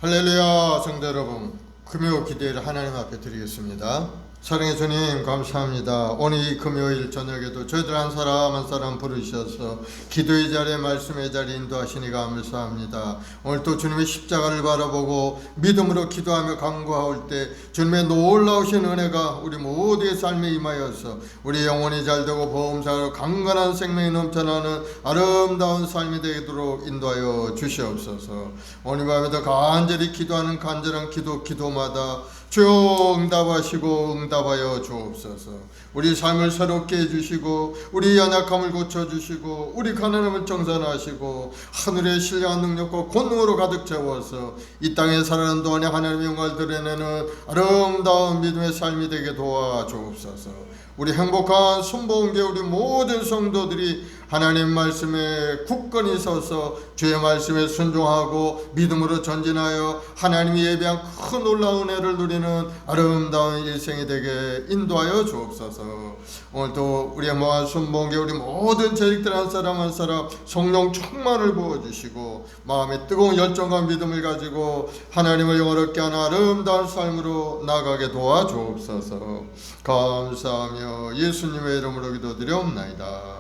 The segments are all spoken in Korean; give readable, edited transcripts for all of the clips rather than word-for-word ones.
할렐루야. 성도 여러분, 금요 기도를 하나님 앞에 드리겠습니다. 사랑의 주님 감사합니다. 오늘 이 금요일 저녁에도 저희들 한 사람 한 사람 부르셔서 기도의 자리에 말씀의 자리에 인도하시니 감사합니다. 오늘 또 주님의 십자가를 바라보고 믿음으로 기도하며 간구할 때 주님의 놀라우신 은혜가 우리 모두의 삶에 임하여서 우리 영혼이 잘되고 보험사로 강건한 생명이 넘쳐나는 아름다운 삶이 되도록 인도하여 주시옵소서. 오늘 밤에도 간절히 기도하는 간절한 기도마다 주여 응답하시고 응답하여 주옵소서. 우리 삶을 새롭게 해주시고 우리 연약함을 고쳐주시고 우리 가난함을 정산하시고 하늘의 신령한 능력과 권능으로 가득 채워서 이 땅에 살아가는 동안에 하나님의 영광을 드러내는 아름다운 믿음의 삶이 되게 도와주옵소서. 우리 행복한 순복음교회 우리 모든 성도들이 하나님 말씀에 굳건히 서서 주의 말씀에 순종하고 믿음으로 전진하여 하나님이 예비한 큰 놀라운 은혜를 누리는 아름다운 일생이 되게 인도하여 주옵소서. 오늘도 우리 행복한 순복음교회 우리 모든 재직들 한 사람 한 사람 성령 충만을 부어주시고 마음에 뜨거운 열정과 믿음을 가지고 하나님을 영원롭게 하는 아름다운 삶으로 나가게 도와주옵소서. 감사하며 예수님의 이름으로 기도드리옵나이다.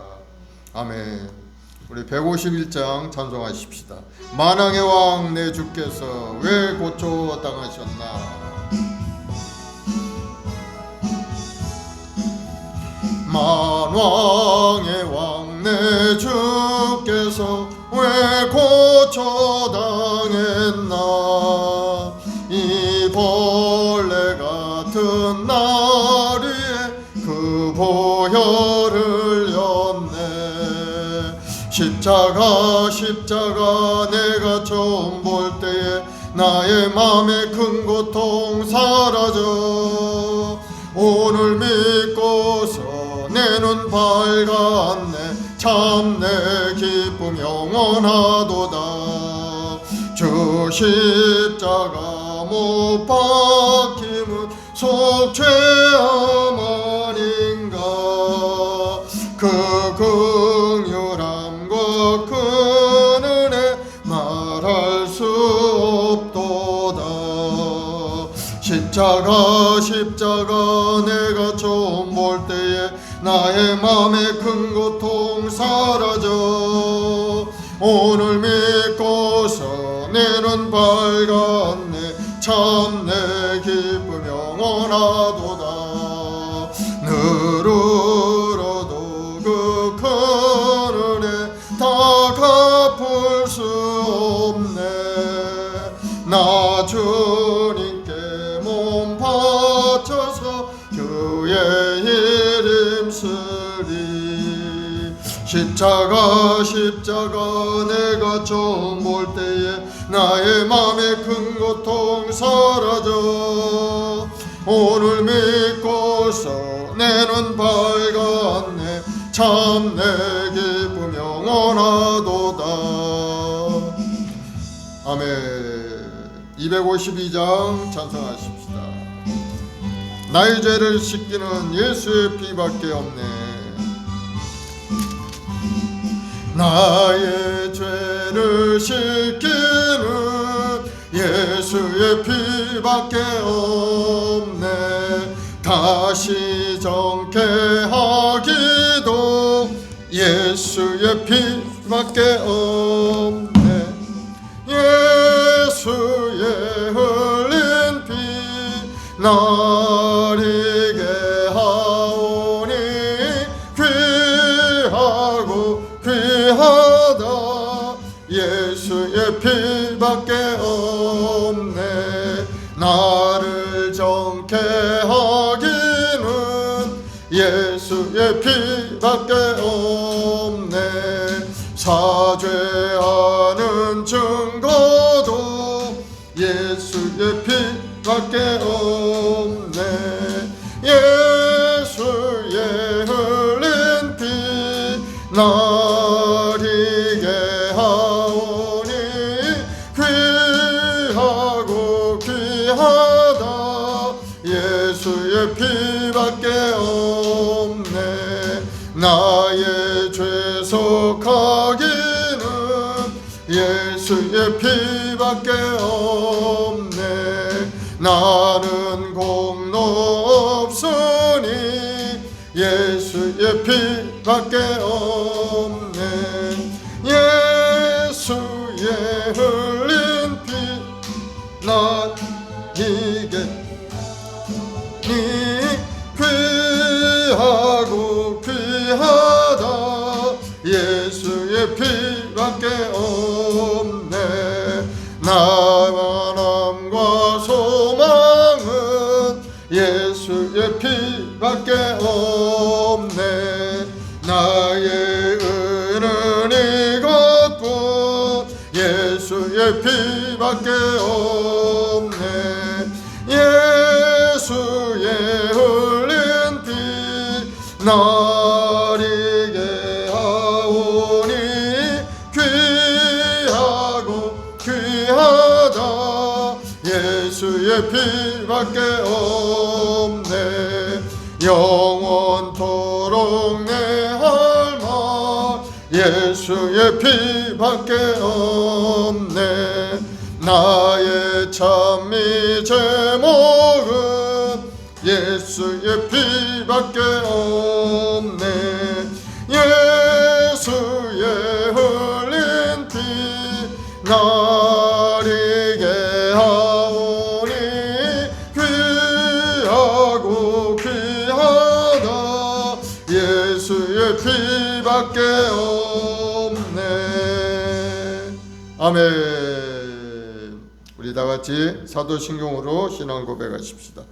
아멘. 우리 151장 찬송하십시다. 만왕의 왕 내 주께서 왜 고쳐 당하셨나. 만왕의 왕 내 주께서 왜 고쳐 당했나. 이 벌레 같은 날 위에 그 보혈을 였네. 십자가 내가 처음 볼 때에 나의 맘에 큰 고통 사라져. 오늘 믿고서 내 눈 밝았네. 참 내 기쁨 영원하도다. 주 십자가 못 박힘은 속죄함 아닌가. 그 긍휼함과 큰 은혜 말할 수 없도다. 십자가 내가 처음 볼 때에 나의 맘에 큰 고통 사라져. 오늘 믿고서 내 눈 밝았네. 참 내 기쁨 영원하도다. 늘 울어도 그 큰 은혜 다 갚을 수 없네. 나 주님께 몸 바쳐서 주의 이름 쓰리. 십자가 내가 처음 볼 때에 나의 맘에 큰 고통 사라져. 오늘 믿고서 내 눈 밝았네. 참 내 기쁨 영원하도다. 아멘. 252장 찬송하십시다. 나의 죄를 씻기는 예수의 피밖에 없네. 나의 죄를 씻기는 예수의 피밖에 없네. 다시 정케하기도 예수의 피밖에 없네. 예수의 흘린 피 나리게 하오니 귀하고 귀하다. 예수의 피밖에 없네. 나를 정케 하기는 예수의 피밖에 없네. 사죄하는 증거도 예수의 피밖에 없네. 예수의 흘린 피 나리게 하오니 귀하고 귀하다. 예수의 피밖에 없네. 나의 죄 속하기는 예수의 피밖에 없네. 나는 공로 없으니 예수의 피밖에 없네. 예수의 흘린 피 나 이게 니 귀하고 귀하다. 예수의 피밖에 없네. 나와 남과 소망은 예수의 피밖에 없네. 나의 의는 이것뿐 예수의 피밖에 없네. 예수의 흘린 피 나리게 하오니 귀하고 귀하다. 예수의 피밖에 없네. 영원토록 내 할망 예수의 피밖에 없네. 나의 찬미 제목은 예수의 피밖에 없네. 예수의 흘린 피 나리게 하오니 귀하고 귀하다. 예수의 피밖에 없네. 아멘. 우리 다같이 사도신경으로 신앙 고백하십시다.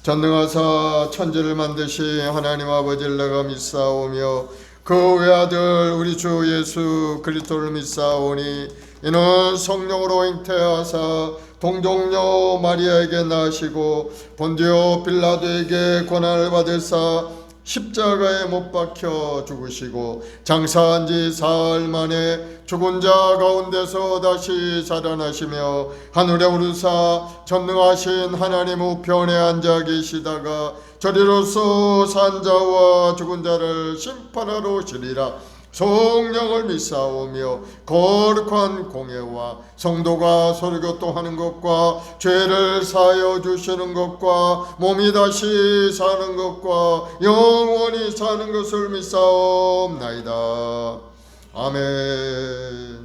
전능하사 천지를 만드신 하나님 아버지를 내가 믿사오며 그 외아들 우리 주 예수 그리스도를 믿사오니 이는 성령으로 잉태하사 동정녀 마리아에게 나시고 본디오 빌라도에게 고난을 받으사 십자가에 못 박혀 죽으시고 장사한 지 사흘 만에 죽은 자 가운데서 다시 살아나시며 하늘에 오르사 전능하신 하나님 우편에 앉아 계시다가 저리로서 산 자와 죽은 자를 심판하러 오시리라. 성령을 믿사오며 거룩한 공예와 성도가 서로교통하는 것과 죄를 사하여 주시는 것과 몸이 다시 사는 것과 영원히 사는 것을 믿사옵나이다. 아멘.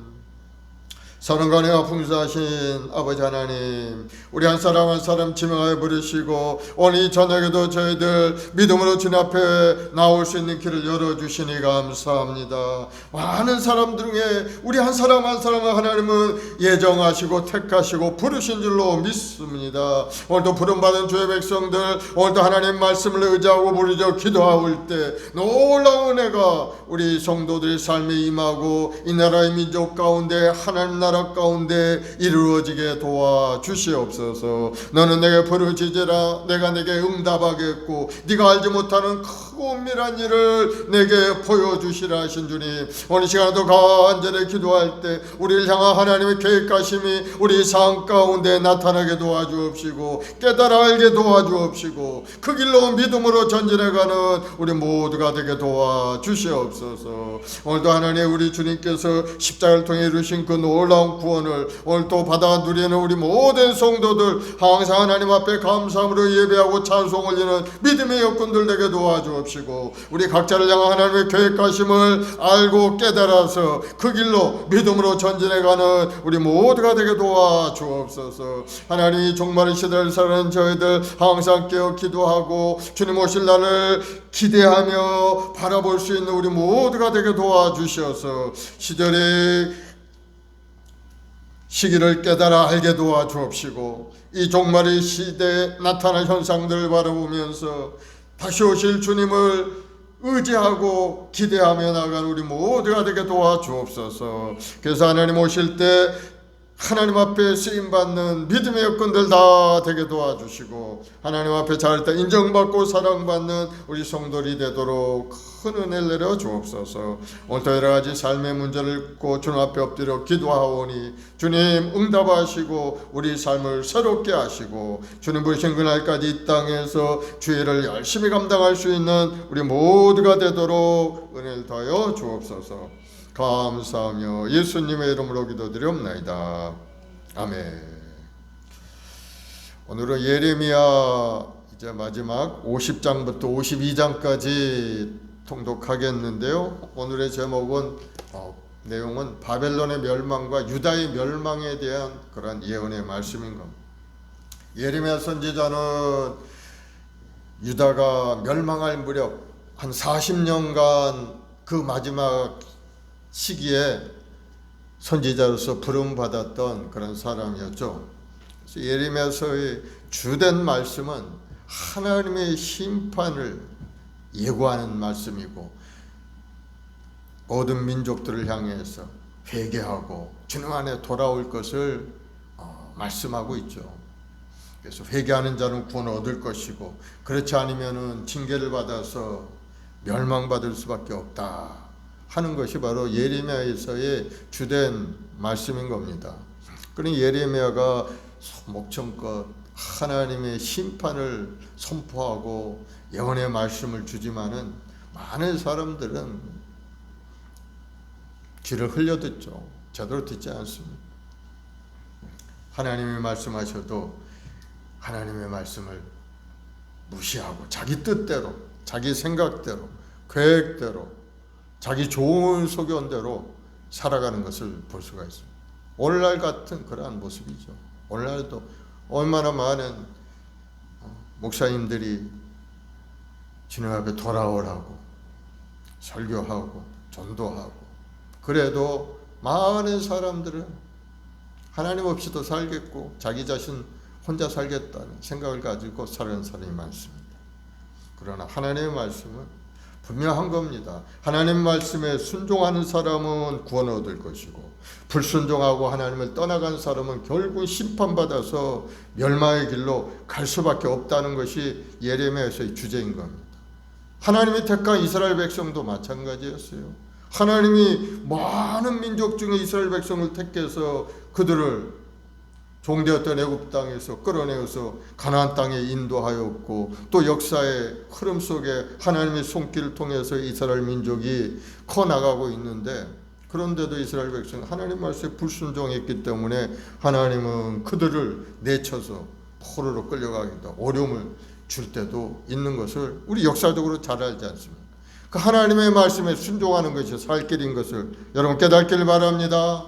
사랑관이와 풍성하신 아버지 하나님, 우리 한 사람 한 사람 지명하여 부르시고 오늘 이 저녁에도 저희들 믿음으로 주님 앞에 나올 수 있는 길을 열어주시니 감사합니다. 많은 사람들 중에 우리 한 사람 한 사람을 하나님은 예정하시고 택하시고 부르신 줄로 믿습니다. 오늘도 부름받은 주의 백성들, 오늘도 하나님 말씀을 의지하고 부르짖어 기도할 때 놀라운 은혜가 우리 성도들의 삶에 임하고 이 나라의 민족 가운데 하나님 나라 가운데 이루어지게 도와주시옵소서. 너는 내게 부르짖으라 내가 내게 응답하겠고 네가 알지 못하는 크고 은밀한 일을 내게 보여주시라 하신 주님, 오늘 시간에도 간절히 기도할 때 우리를 향한 하나님의 계획하심이 우리 삶 가운데 나타나게 도와주옵시고 깨달아 알게 도와주옵시고 그 길로 믿음으로 전진해가는 우리 모두가 되게 도와주시옵소서. 오늘도 하나님 우리 주님께서 십자가를 통해 이루신 그 놀라운 구원을 오늘 또 받아 누리는 우리 모든 성도들 항상 하나님 앞에 감사함으로 예배하고 찬송 올리는 믿음의 여건들 되게 도와주옵시고 우리 각자를 향한 하나님의 계획하심을 알고 깨달아서 그 길로 믿음으로 전진해가는 우리 모두가 되게 도와주옵소서. 하나님 이 종말의 시대를 살아가는 저희들 항상 깨어 기도하고 주님 오실 날을 기대하며 바라볼 수 있는 우리 모두가 되게 도와주셔서 시기를 깨달아 알게 도와주옵시고 이 종말의 시대에 나타난 현상들을 바라보면서 다시 오실 주님을 의지하고 기대하며 나가는 우리 모두가 되게 도와주옵소서. 그래서 하나님 오실 때 하나님 앞에 쓰임받는 믿음의 여건들 다 되게 도와주시고 하나님 앞에 잘 때 인정받고 사랑받는 우리 성도들이 되도록 큰 은혜를 내려 주옵소서. 오늘도 여러 가지 삶의 문제를 읽고 주님 앞에 엎드려 기도하오니 주님 응답하시고 우리 삶을 새롭게 하시고 주님 부르신 그날까지 이 땅에서 주의를 열심히 감당할 수 있는 우리 모두가 되도록 은혜를 더하여 주옵소서. 감사하며 예수님의 이름으로 기도드리옵나이다. 아멘. 오늘은 예레미야 이제 마지막 50장부터 52장까지 통독하겠는데요. 오늘의 제목은 내용은 바벨론의 멸망과 유다의 멸망에 대한 그런 예언의 말씀인 겁니다. 예레미야 선지자는 유다가 멸망할 무렵 한 40년간 그 마지막 시기에 선지자로서 부름받았던 그런 사람이었죠. 그래서 예레미야서의 주된 말씀은 하나님의 심판을 예고하는 말씀이고 모든 민족들을 향해서 회개하고 주님 안에 돌아올 것을 말씀하고 있죠. 그래서 회개하는 자는 구원을 얻을 것이고 그렇지 않으면은 징계를 받아서 멸망받을 수밖에 없다 하는 것이 바로 예레미야에서의 주된 말씀인 겁니다. 그러니 예레미야가 목청껏 하나님의 심판을 선포하고 예언의 말씀을 주지만은 많은 사람들은 귀를 흘려듣죠. 제대로 듣지 않습니다. 하나님이 말씀하셔도 하나님의 말씀을 무시하고 자기 뜻대로, 자기 생각대로, 계획대로, 자기 좋은 소견대로 살아가는 것을 볼 수가 있습니다. 오늘날 같은 그러한 모습이죠. 오늘날도 얼마나 많은 목사님들이 주님 앞에 돌아오라고 설교하고 전도하고 그래도 많은 사람들은 하나님 없이도 살겠고 자기 자신 혼자 살겠다는 생각을 가지고 사는 사람이 많습니다. 그러나 하나님의 말씀은 분명한 겁니다. 하나님 말씀에 순종하는 사람은 구원을 얻을 것이고 불순종하고 하나님을 떠나간 사람은 결국 심판받아서 멸망의 길로 갈 수밖에 없다는 것이 예레미야서의 주제인 겁니다. 하나님이 택한 이스라엘 백성도 마찬가지였어요. 하나님이 많은 민족 중에 이스라엘 백성을 택해서 그들을 종되었던 애굽 땅에서 끌어내어서 가나안 땅에 인도하였고 또 역사의 흐름 속에 하나님의 손길을 통해서 이스라엘 민족이 커나가고 있는데 그런데도 이스라엘 백성은 하나님 말씀에 불순종했기 때문에 하나님은 그들을 내쳐서 포로로 끌려가기도 어려움을 줄 때도 있는 것을 우리 역사적으로 잘 알지 않습니까? 그 하나님의 말씀에 순종하는 것이 살 길인 것을 여러분 깨닫길 바랍니다.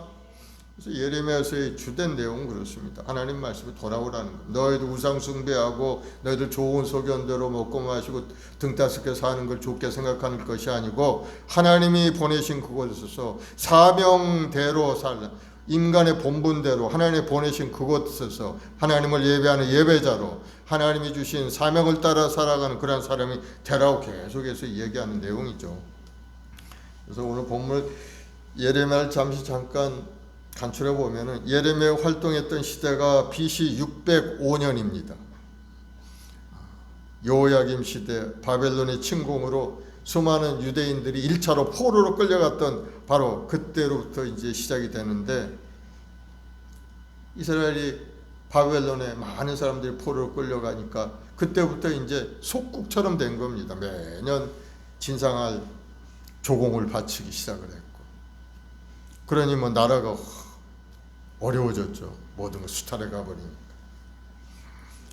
그래서 예레미야서의 주된 내용은 그렇습니다. 하나님 말씀에 돌아오라는 것. 너희들 우상 숭배하고 너희들 좋은 소견대로 먹고 마시고 등 따스게 사는 걸 좋게 생각하는 것이 아니고 하나님이 보내신 그곳에서 사명대로 살라. 인간의 본분대로 하나님이 보내신 그곳에서 하나님을 예배하는 예배자로 하나님이 주신 사명을 따라 살아가는 그런 사람이 되라고 계속해서 얘기하는 내용이죠. 그래서 오늘 본문 예레미야를 잠깐 간추려 보면은 예레미야 활동했던 시대가 BC 605년입니다. 여호야김 시대 바벨론의 침공으로 수많은 유대인들이 1차로 포로로 끌려갔던 바로 그때로부터 이제 시작이 되는데 이스라엘이 바벨론에 많은 사람들이 포로로 끌려가니까 그때부터 이제 속국처럼 된 겁니다. 매년 진상할 조공을 바치기 시작을 했고 그러니 뭐 나라가 어려워졌죠. 모든 걸 수탈해 가버리니까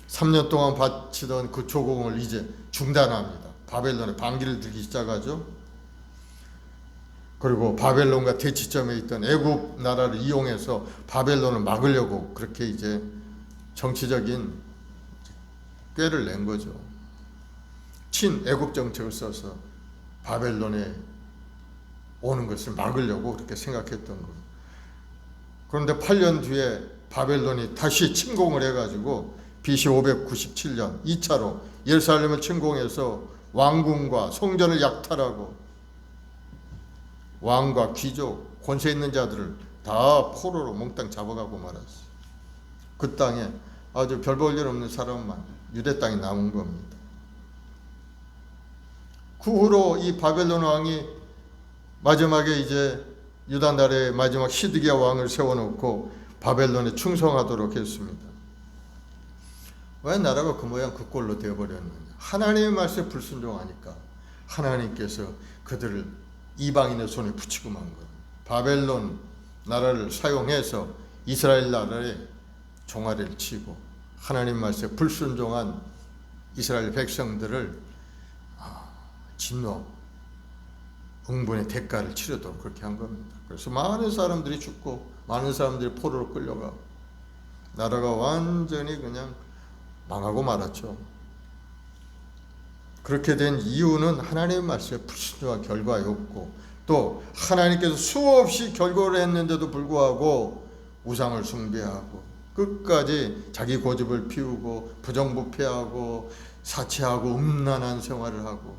3년 동안 바치던 그 조공을 이제 중단합니다. 바벨론에 반기를 들기 시작하죠. 그리고 바벨론과 대치점에 있던 애굽 나라를 이용해서 바벨론을 막으려고 그렇게 이제 정치적인 꾀를 낸 거죠. 친애굽 정책을 써서 바벨론에 오는 것을 막으려고 그렇게 생각했던 거예요. 그런데 8년 뒤에 바벨론이 다시 침공을 해가지고 BC 597년 2차로 예루살렘을 침공해서 왕궁과 성전을 약탈하고 왕과 귀족, 권세 있는 자들을 다 포로로 몽땅 잡아가고 말았어요. 그 땅에 아주 별 볼 일 없는 사람만 유대 땅에 남은 겁니다. 그 후로 이 바벨론 왕이 마지막에 이제 유다 나라의 마지막 시드기야 왕을 세워놓고 바벨론에 충성하도록 했습니다. 왜 나라가 그 모양 그 꼴로 되어버렸느냐? 하나님의 말씀에 불순종하니까 하나님께서 그들을 이방인의 손에 붙이고 만 거예요. 바벨론 나라를 사용해서 이스라엘 나라에 종아리를 치고 하나님 말씀에 불순종한 이스라엘 백성들을 진노, 응분의 대가를 치르도록 그렇게 한 겁니다. 그래서 많은 사람들이 죽고 많은 사람들이 포로로 끌려가고 나라가 완전히 그냥 망하고 말았죠. 그렇게 된 이유는 하나님의 말씀에 불순종한 결과였고, 또 하나님께서 수없이 결고를 했는데도 불구하고 우상을 숭배하고 끝까지 자기 고집을 피우고 부정부패하고 사치하고 음란한 생활을 하고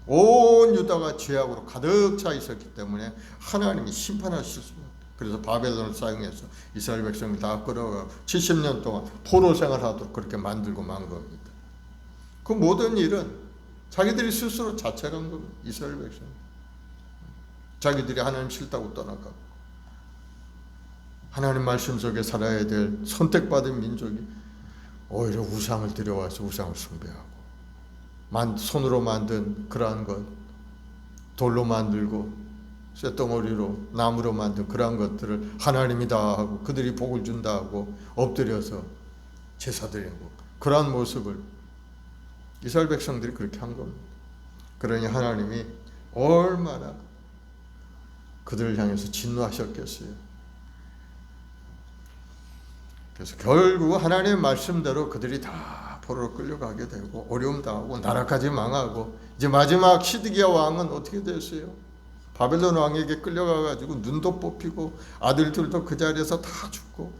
온 유다가 죄악으로 가득 차 있었기 때문에 하나님이 심판하실 수밖에. 그래서 바벨론을 사용해서 이스라엘 백성을 다 끌어가 70년 동안 포로 생활하도록 그렇게 만들고 만 겁니다. 그 모든 일은 자기들이 스스로 자책한 겁니다. 이스라엘 백성. 자기들이 하나님 싫다고 떠나가고 하나님 말씀 속에 살아야 될 선택받은 민족이 오히려 우상을 들여와서 우상을 숭배하고 손으로 만든 그러한 것, 돌로 만들고 쇳덩어리로 나무로 만든 그러한 것들을 하나님이다 하고 그들이 복을 준다 하고 엎드려서 제사 드리고 그러한 모습을 이스라엘 백성들이 그렇게 한 겁니다. 그러니 하나님이 얼마나 그들을 향해서 진노하셨겠어요. 그래서 결국 하나님의 말씀대로 그들이 다 포로로 끌려가게 되고 어려움 당하고 나라까지 망하고 이제 마지막 시드기야 왕은 어떻게 됐어요? 바벨론 왕에게 끌려가가지고 눈도 뽑히고 아들들도 그 자리에서 다 죽고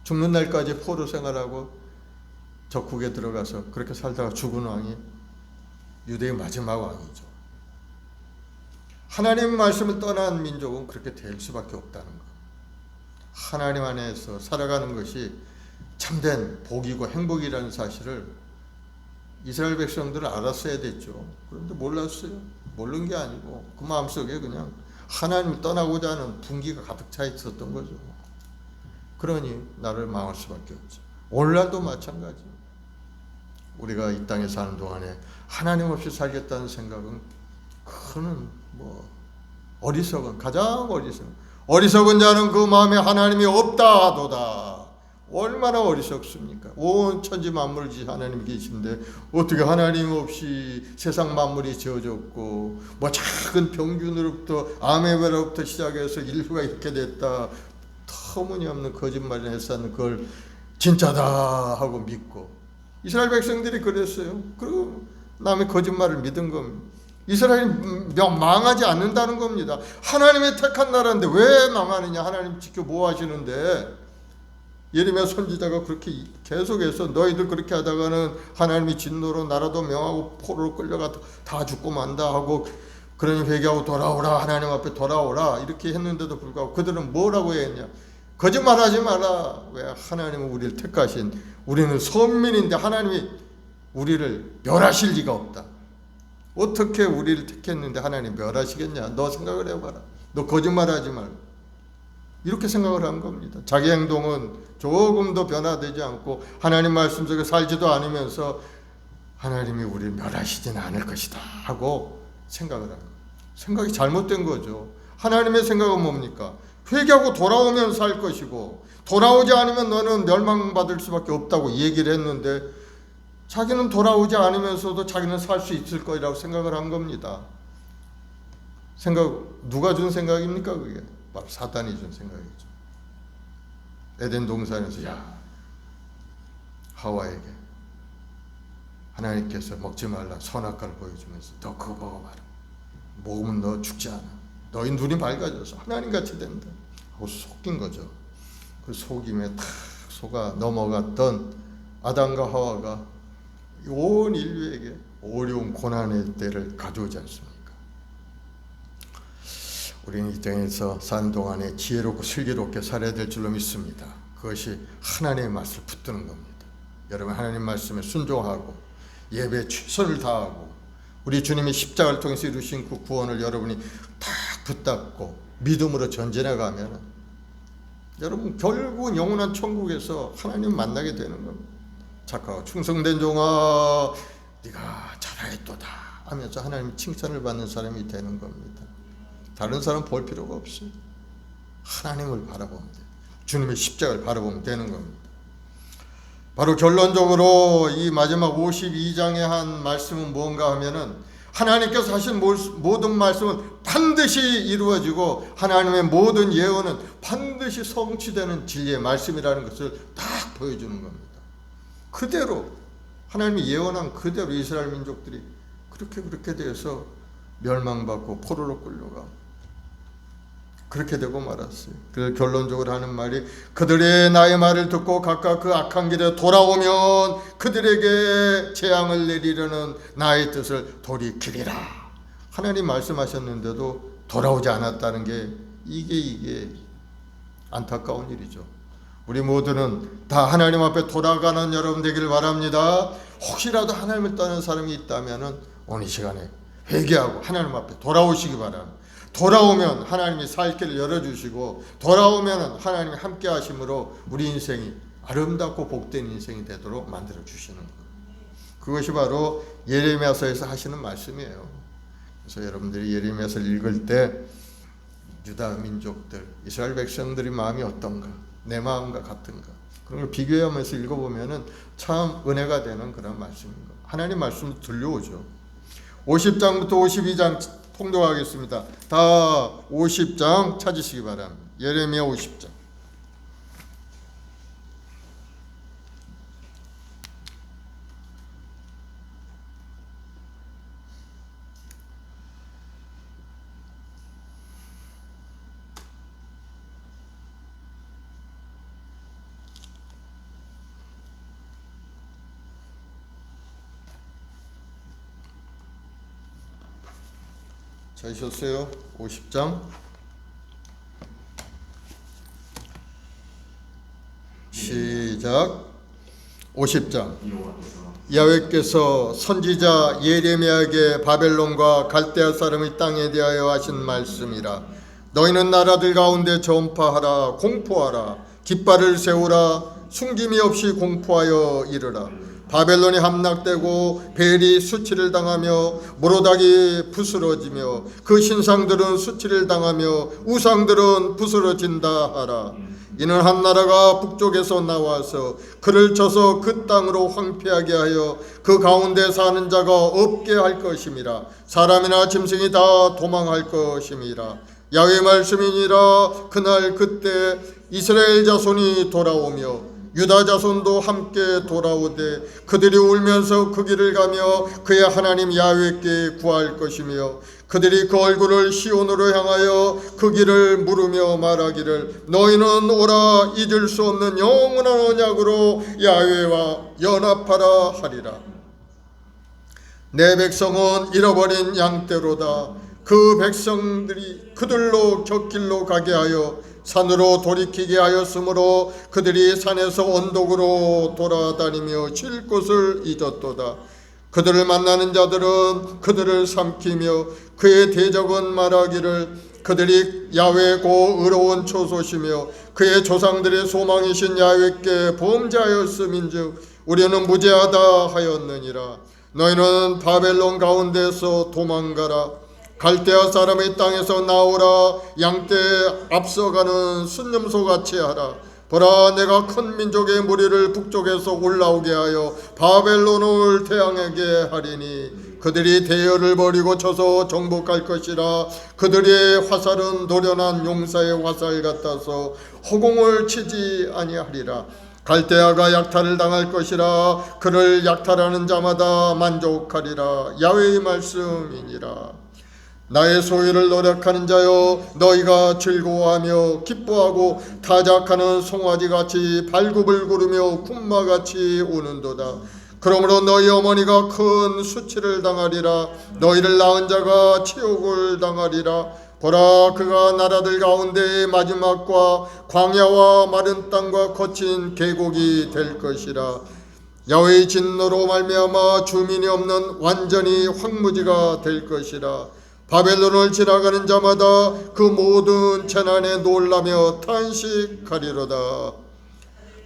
죽는 날까지 포로 생활하고 적국에 들어가서 그렇게 살다가 죽은 왕이 유대의 마지막 왕이죠. 하나님의 말씀을 떠난 민족은 그렇게 될 수밖에 없다는 것. 하나님 안에서 살아가는 것이 참된 복이고 행복이라는 사실을 이스라엘 백성들은 알았어야 됐죠. 그런데 몰랐어요. 모르는 게 아니고 그 마음속에 그냥 하나님을 떠나고자 하는 분기가 가득 차 있었던 거죠. 그러니 나를 망할 수밖에 없죠. 오늘날도 마찬가지. 우리가 이 땅에 사는 동안에 하나님 없이 살겠다는 생각은 그는 어리석은 가장 어리석은 자는 그 마음에 하나님이 없다 하도다. 얼마나 어리석습니까? 온 천지 만물을 지으신 하나님이 계신데 어떻게 하나님 없이 세상 만물이 지어졌고 작은 병균으로부터 아메바로부터 시작해서 인류가 이렇게 됐다. 터무니없는 거짓말을 했었는 그걸 진짜다 하고 믿고 이스라엘 백성들이 그랬어요. 그리고 남의 거짓말을 믿은 겁니다. 이스라엘이 망하지 않는다는 겁니다. 하나님의 택한 나라인데 왜 망하느냐? 하나님 지켜 뭐 하시는데? 예레미야 선지자가 그렇게 계속해서 너희들 그렇게 하다가는 하나님이 진노로 나라도 명하고 포로로 끌려가 다 죽고 만다 하고 그러니 회개하고 돌아오라 하나님 앞에 돌아오라 이렇게 했는데도 불구하고 그들은 뭐라고 했냐? 거짓말하지 마라. 왜? 하나님은 우리를 택하신 우리는 선민인데 하나님이 우리를 멸하실 리가 없다. 어떻게 우리를 택했는데 하나님 멸하시겠냐? 너 생각을 해봐라. 너 거짓말하지 말고. 이렇게 생각을 한 겁니다. 자기 행동은 조금도 변화되지 않고 하나님 말씀 속에 살지도 않으면서 하나님이 우리를 멸하시지는 않을 것이다 하고 생각을 한 거예요. 생각이 잘못된 거죠. 하나님의 생각은 뭡니까? 회개하고 돌아오면 살 것이고 돌아오지 않으면 너는 멸망받을 수밖에 없다고 얘기를 했는데 자기는 돌아오지 않으면서도 자기는 살 수 있을 거라고 생각을 한 겁니다. 누가 준 생각입니까? 그게 바로 사단이 준 생각이죠. 에덴 동산에서 하와에게 하나님께서 먹지 말라 선악과를 보여주면서 너 그거 먹어봐라. 먹으면 너 죽지 않아. 너희 눈이 밝아져서 하나님같이 된다 하고 속인 거죠. 그 속임에 탁 속아 넘어갔던 아담과 하와가 온 인류에게 어려운 고난의 때를 가져오지 않습니까? 우리는 이 땅에서 사는 동안에 지혜롭고 슬기롭게 살아야 될 줄로 믿습니다. 그것이 하나님의 말씀을 붙드는 겁니다. 여러분 하나님 말씀에 순종하고 예배에 최선을 다하고 우리 주님이 십자가를 통해서 이루신 그 구원을 여러분이 다 붙잡고 믿음으로 전진해 가면 여러분 결국은 영원한 천국에서 하나님 만나게 되는 겁니다. 착하고 충성된 종아 네가 잘하였도다 하면서 하나님 칭찬을 받는 사람이 되는 겁니다. 다른 사람 볼 필요가 없어요. 하나님을 바라보면 돼요. 주님의 십자가를 바라보면 되는 겁니다. 바로 결론적으로 이 마지막 52장에 한 말씀은 뭔가 하면은 하나님께서 하신 모든 말씀은 반드시 이루어지고 하나님의 모든 예언은 반드시 성취되는 진리의 말씀이라는 것을 딱 보여주는 겁니다. 그대로 하나님이 예언한 그대로 이스라엘 민족들이 그렇게 되어서 멸망받고 포로로 끌려가 그렇게 되고 말았어요. 그래서 결론적으로 하는 말이 그들의 나의 말을 듣고 각각 그 악한 길에 돌아오면 그들에게 재앙을 내리려는 나의 뜻을 돌이키리라. 하나님 말씀하셨는데도 돌아오지 않았다는 게 이게 안타까운 일이죠. 우리 모두는 다 하나님 앞에 돌아가는 여러분 되기를 바랍니다. 혹시라도 하나님을 떠난 사람이 있다면 오늘 이 시간에 회개하고 하나님 앞에 돌아오시기 바랍니다. 돌아오면 하나님이 살 길을 열어주시고 돌아오면 하나님이 함께 하심으로 우리 인생이 아름답고 복된 인생이 되도록 만들어 주시는 것. 그것이 바로 예레미야서에서 하시는 말씀이에요. 그래서 여러분들이 예레미야서를 읽을 때 유다 민족들, 이스라엘 백성들의 마음이 어떤가, 내 마음과 같은가 그런 걸 비교하면서 읽어보면 참 은혜가 되는 그런 말씀인 것. 하나님 말씀도 들려오죠. 50장부터 52장 통독하겠습니다. 다 50장 찾으시기 바랍니다. 예레미야 50장. 찾으셨어요? 50장 시작. 50장 야훼께서 선지자 예레미야에게 바벨론과 갈대아 사람의 땅에 대하여 하신 말씀이라. 너희는 나라들 가운데 전파하라. 공포하라. 깃발을 세우라. 숨김이 없이 공포하여 이르라. 바벨론이 함락되고 벨이 수치를 당하며 모로닥이 부스러지며 그 신상들은 수치를 당하며 우상들은 부스러진다 하라. 이는 한 나라가 북쪽에서 나와서 그를 쳐서 그 땅으로 황폐하게 하여 그 가운데 사는 자가 없게 할 것임이라. 사람이나 짐승이 다 도망할 것임이라. 야훼의 말씀이니라. 그날 그때 이스라엘 자손이 돌아오며 유다 자손도 함께 돌아오되 그들이 울면서 그 길을 가며 그의 하나님 야훼께 구할 것이며 그들이 그 얼굴을 시온으로 향하여 그 길을 물으며 말하기를 너희는 오라. 잊을 수 없는 영원한 언약으로 야훼와 연합하라 하리라. 내 백성은 잃어버린 양떼로다. 그 백성들이 그들로 곁길로 가게 하여 산으로 돌이키게 하였으므로 그들이 산에서 언덕으로 돌아다니며 쉴 곳을 잊었도다. 그들을 만나는 자들은 그들을 삼키며 그의 대적은 말하기를 그들이 야훼고 의로운 초소시며 그의 조상들의 소망이신 야훼께 범죄하였음인즉 우리는 무죄하다 하였느니라. 너희는 바벨론 가운데서 도망가라. 갈대아 사람의 땅에서 나오라. 양떼 앞서가는 순념소같이 하라. 보라, 내가 큰 민족의 무리를 북쪽에서 올라오게 하여 바벨론을 태양하게 하리니 그들이 대열을 버리고 쳐서 정복할 것이라. 그들의 화살은 노련한 용사의 화살 같아서 허공을 치지 아니하리라. 갈대아가 약탈을 당할 것이라. 그를 약탈하는 자마다 만족하리라. 야훼의 말씀이니라. 나의 소유를 노력하는 자여, 너희가 즐거워하며 기뻐하고 타작하는 송아지같이 발굽을 구르며 군마같이 우는도다. 그러므로 너희 어머니가 큰 수치를 당하리라. 너희를 낳은 자가 치욕을 당하리라. 보라, 그가 나라들 가운데의 마지막과 광야와 마른 땅과 거친 계곡이 될 것이라. 야훼의 진노로 말미암아 주민이 없는 완전히 황무지가 될 것이라. 바벨론을 지나가는 자마다 그 모든 재난에 놀라며 탄식하리로다.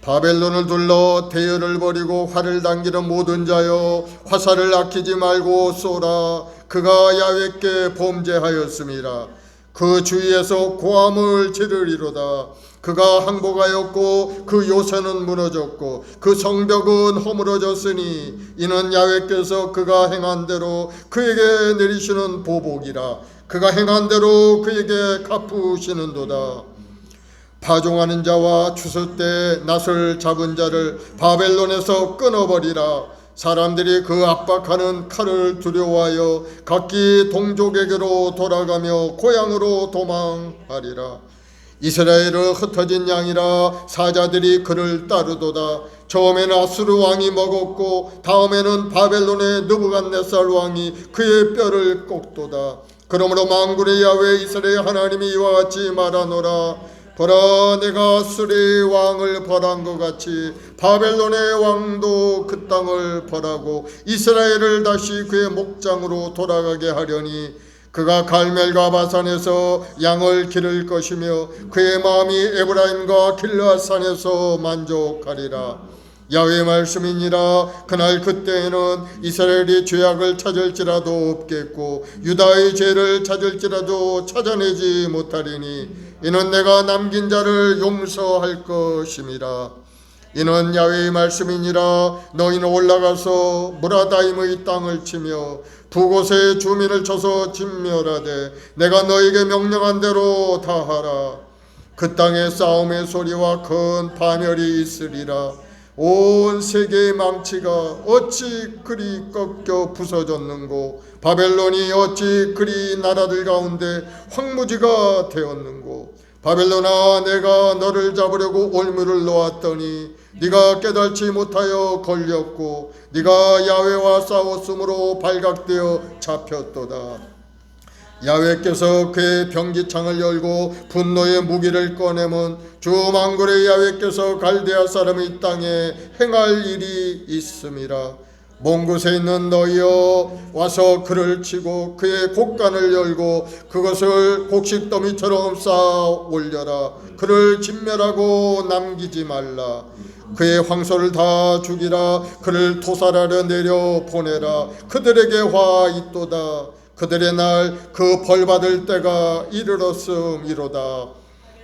바벨론을 둘러 대열을 버리고 활을 당기는 모든 자여, 화살을 아끼지 말고 쏘라. 그가 야훼께 범죄하였음이라. 그 주위에서 고함을 지르리로다. 그가 항복하였고 그 요새는 무너졌고 그 성벽은 허물어졌으니 이는 야훼께서 그가 행한 대로 그에게 내리시는 보복이라. 그가 행한 대로 그에게 갚으시는도다. 파종하는 자와 추수 때 낫을 잡은 자를 바벨론에서 끊어버리라. 사람들이 그 압박하는 칼을 두려워하여 각기 동족에게로 돌아가며 고향으로 도망하리라. 이스라엘은 흩어진 양이라 사자들이 그를 따르도다. 처음에는 아수르 왕이 먹었고 다음에는 바벨론의 느부갓네살 왕이 그의 뼈를 꺾도다. 그러므로 만군의 야훼 이스라엘 하나님이 이와 같이 말하노라. 보라, 내가 아수르의 왕을 벌한 것 같이 바벨론의 왕도 그 땅을 벌하고 이스라엘을 다시 그의 목장으로 돌아가게 하려니 그가 갈멜과 바산에서 양을 기를 것이며 그의 마음이 에브라임과 길르앗산에서 만족하리라. 야훼의 말씀이니라. 그날 그때에는 이스라엘이 죄악을 찾을지라도 없겠고 유다의 죄를 찾을지라도 찾아내지 못하리니 이는 내가 남긴 자를 용서할 것임이라. 이는 야훼의 말씀이니라. 너희는 올라가서 무라다임의 땅을 치며 두 곳의 주민을 쳐서 진멸하되 내가 너에게 명령한 대로 다 하라. 그 땅에 싸움의 소리와 큰 파멸이 있으리라. 온 세계의 망치가 어찌 그리 꺾여 부서졌는고 바벨론이 어찌 그리 나라들 가운데 황무지가 되었는고. 바벨론아, 내가 너를 잡으려고 올무를 놓았더니 네가 깨달지 못하여 걸렸고 네가 야훼와 싸웠으므로 발각되어 잡혔도다. 야훼께서 그의 병기창을 열고 분노의 무기를 꺼내면 주 만군의 야훼께서 갈대아 사람의 땅에 행할 일이 있음이라. 먼 곳에 있는 너희여, 와서 그를 치고 그의 곡간을 열고 그것을 곡식더미처럼 쌓아 올려라. 그를 진멸하고 남기지 말라. 그의 황소를 다 죽이라. 그를 토살하려 내려 보내라. 그들에게 화 있도다. 그들의 날 그 벌받을 때가 이르렀음이로다.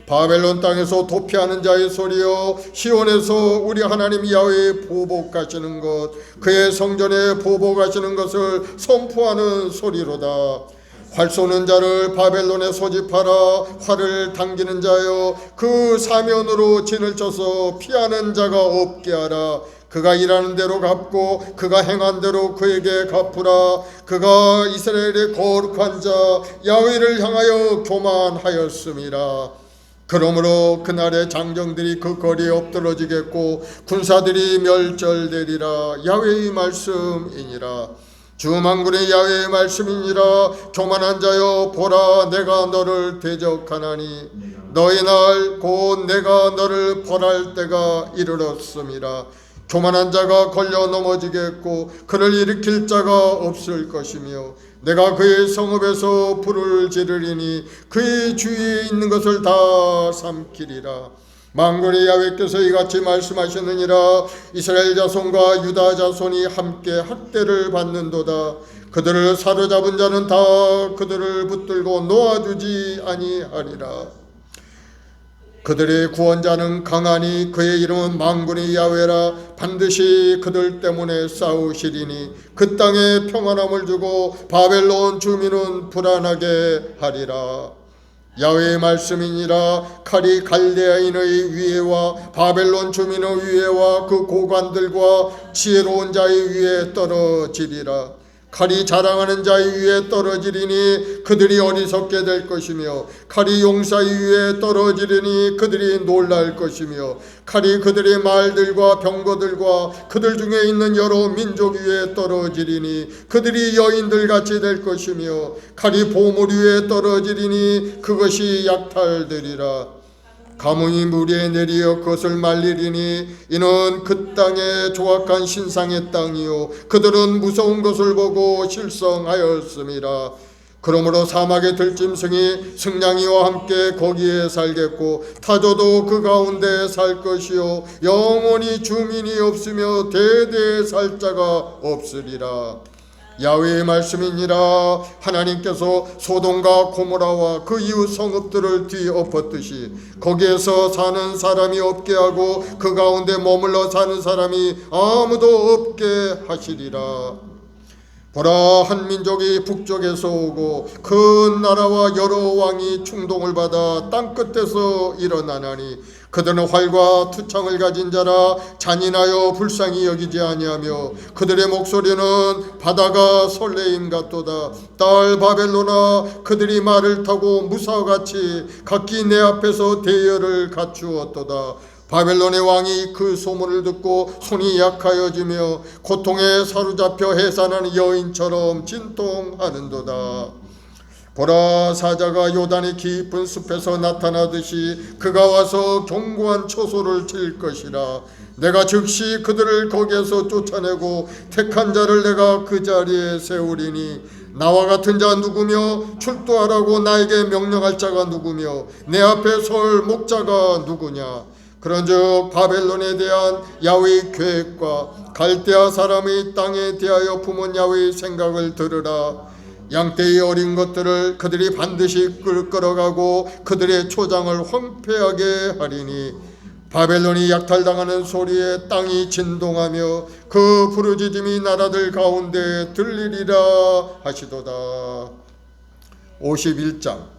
바벨론 땅에서 도피하는 자의 소리여, 시온에서 우리 하나님 야훼의 보복하시는 것, 그의 성전에 보복하시는 것을 선포하는 소리로다. 활 쏘는 자를 바벨론에 소집하라. 활을 당기는 자여, 그 사면으로 진을 쳐서 피하는 자가 없게 하라. 그가 일하는 대로 갚고 그가 행한 대로 그에게 갚으라. 그가 이스라엘의 거룩한 자 야훼를 향하여 교만하였음이라. 그러므로 그날의 장정들이 그 거리에 엎드러지겠고 군사들이 멸절되리라. 야훼의 말씀이니라. 주 만군의 야훼의 말씀이니라. 교만한 자여, 보라, 내가 너를 대적하나니 너희 날 곧 내가 너를 벌할 때가 이르렀음이라. 교만한 자가 걸려 넘어지겠고 그를 일으킬 자가 없을 것이며 내가 그의 성읍에서 불을 지르리니 그의 주위에 있는 것을 다 삼키리라. 만군의 야훼께서 이같이 말씀하셨느니라. 이스라엘 자손과 유다 자손이 함께 학대를 받는도다. 그들을 사로잡은 자는 다 그들을 붙들고 놓아주지 아니하리라. 그들의 구원자는 강하니 그의 이름은 만군의 야훼라. 반드시 그들 때문에 싸우시리니 그 땅에 평안함을 주고 바벨론 주민은 불안하게 하리라. 야훼의 말씀이니라. 칼이 갈대아인의 위에와 바벨론 주민의 위에와 그 고관들과 지혜로운 자의 위에 떨어지리라. 칼이 자랑하는 자의 위에 떨어지리니 그들이 어리석게 될 것이며 칼이 용사의 위에 떨어지리니 그들이 놀랄 것이며 칼이 그들의 말들과 병거들과 그들 중에 있는 여러 민족 위에 떨어지리니 그들이 여인들같이 될 것이며 칼이 보물 위에 떨어지리니 그것이 약탈되리라. 가뭄이 물 위에 내리어 그것을 말리리니 이는 그 땅의 조악한 신상의 땅이요 그들은 무서운 것을 보고 실성하였음이라. 그러므로 사막의 들짐승이 승냥이와 함께 거기에 살겠고 타조도 그 가운데 살 것이요 영원히 주민이 없으며 대대에 살 자가 없으리라. 야훼의 말씀이니라. 하나님께서 소돔과 고모라와 그 이웃 성읍들을 뒤엎었듯이 거기에서 사는 사람이 없게 하고 그 가운데 머물러 사는 사람이 아무도 없게 하시리라. 보라, 한 민족이 북쪽에서 오고 그 나라와 여러 왕이 충동을 받아 땅끝에서 일어나나니 그들은 활과 투창을 가진 자라. 잔인하여 불쌍히 여기지 아니하며 그들의 목소리는 바다가 설레임 같도다. 딸 바벨론아, 그들이 말을 타고 무사같이 각기 내 앞에서 대열을 갖추었도다. 바벨론의 왕이 그 소문을 듣고 손이 약하여지며 고통에 사로잡혀 해산하는 여인처럼 진통하는도다. 보라, 사자가 요단의 깊은 숲에서 나타나듯이 그가 와서 견고한 초소를 칠 것이라. 내가 즉시 그들을 거기에서 쫓아내고 택한 자를 내가 그 자리에 세우리니 나와 같은 자 누구며 출두하라고 나에게 명령할 자가 누구며 내 앞에 설 목자가 누구냐. 그런즉 바벨론에 대한 야훼의 계획과 갈대아 사람의 땅에 대하여 품은 야훼의 생각을 들으라. 양떼의 어린 것들을 그들이 반드시 끌어가고 그들의 초장을 황폐하게 하리니 바벨론이 약탈당하는 소리에 땅이 진동하며 그 부르짖음이 나라들 가운데 들리리라 하시도다. 51장.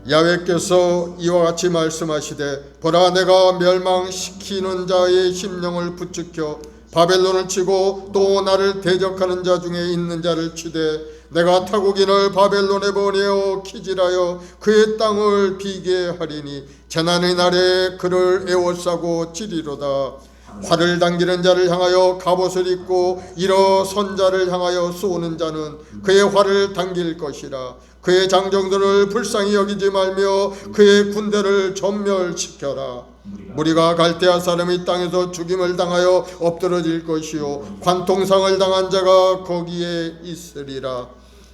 야훼께서 이와 같이 말씀하시되 보라, 내가 멸망시키는 자의 심령을 부추겨 바벨론을 치고 또 나를 대적하는 자 중에 있는 자를 치되 내가 타국인을 바벨론에 보내어 키질하여 그의 땅을 비게 하리니 재난의 날에 그를 애워싸고 치리로다. 활을 당기는 자를 향하여 갑옷을 입고 일어선 자를 향하여 쏘는 자는 그의 활을 당길 것이라. 그의 장정들을 불쌍히 여기지 말며 그의 군대를 전멸시켜라. 무리가 갈대아 사람이 땅에서 죽임을 당하여 엎드러질 것이요 관통상을 당한 자가 거기에 있으리라.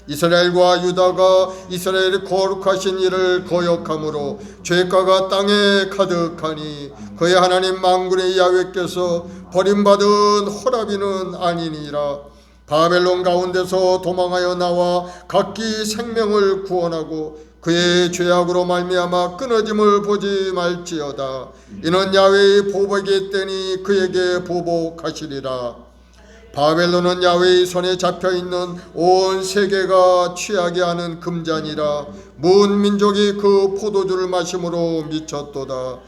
이스라엘과 유다가 이스라엘의 거룩하신 일을 거역함으로 죄가가 땅에 가득하니 그의 하나님 만군의 야훼께서 버림받은 호라비는 아니니라. 바벨론 가운데서 도망하여 나와 각기 생명을 구원하고 그의 죄악으로 말미암아 끊어짐을 보지 말지어다. 이는 야훼의 보복의 때니 그에게 보복하시리라. 바벨론은 야훼의 손에 잡혀있는 온 세계가 취하게 하는 금잔이라. 문 민족이 그 포도주를 마심으로 미쳤도다.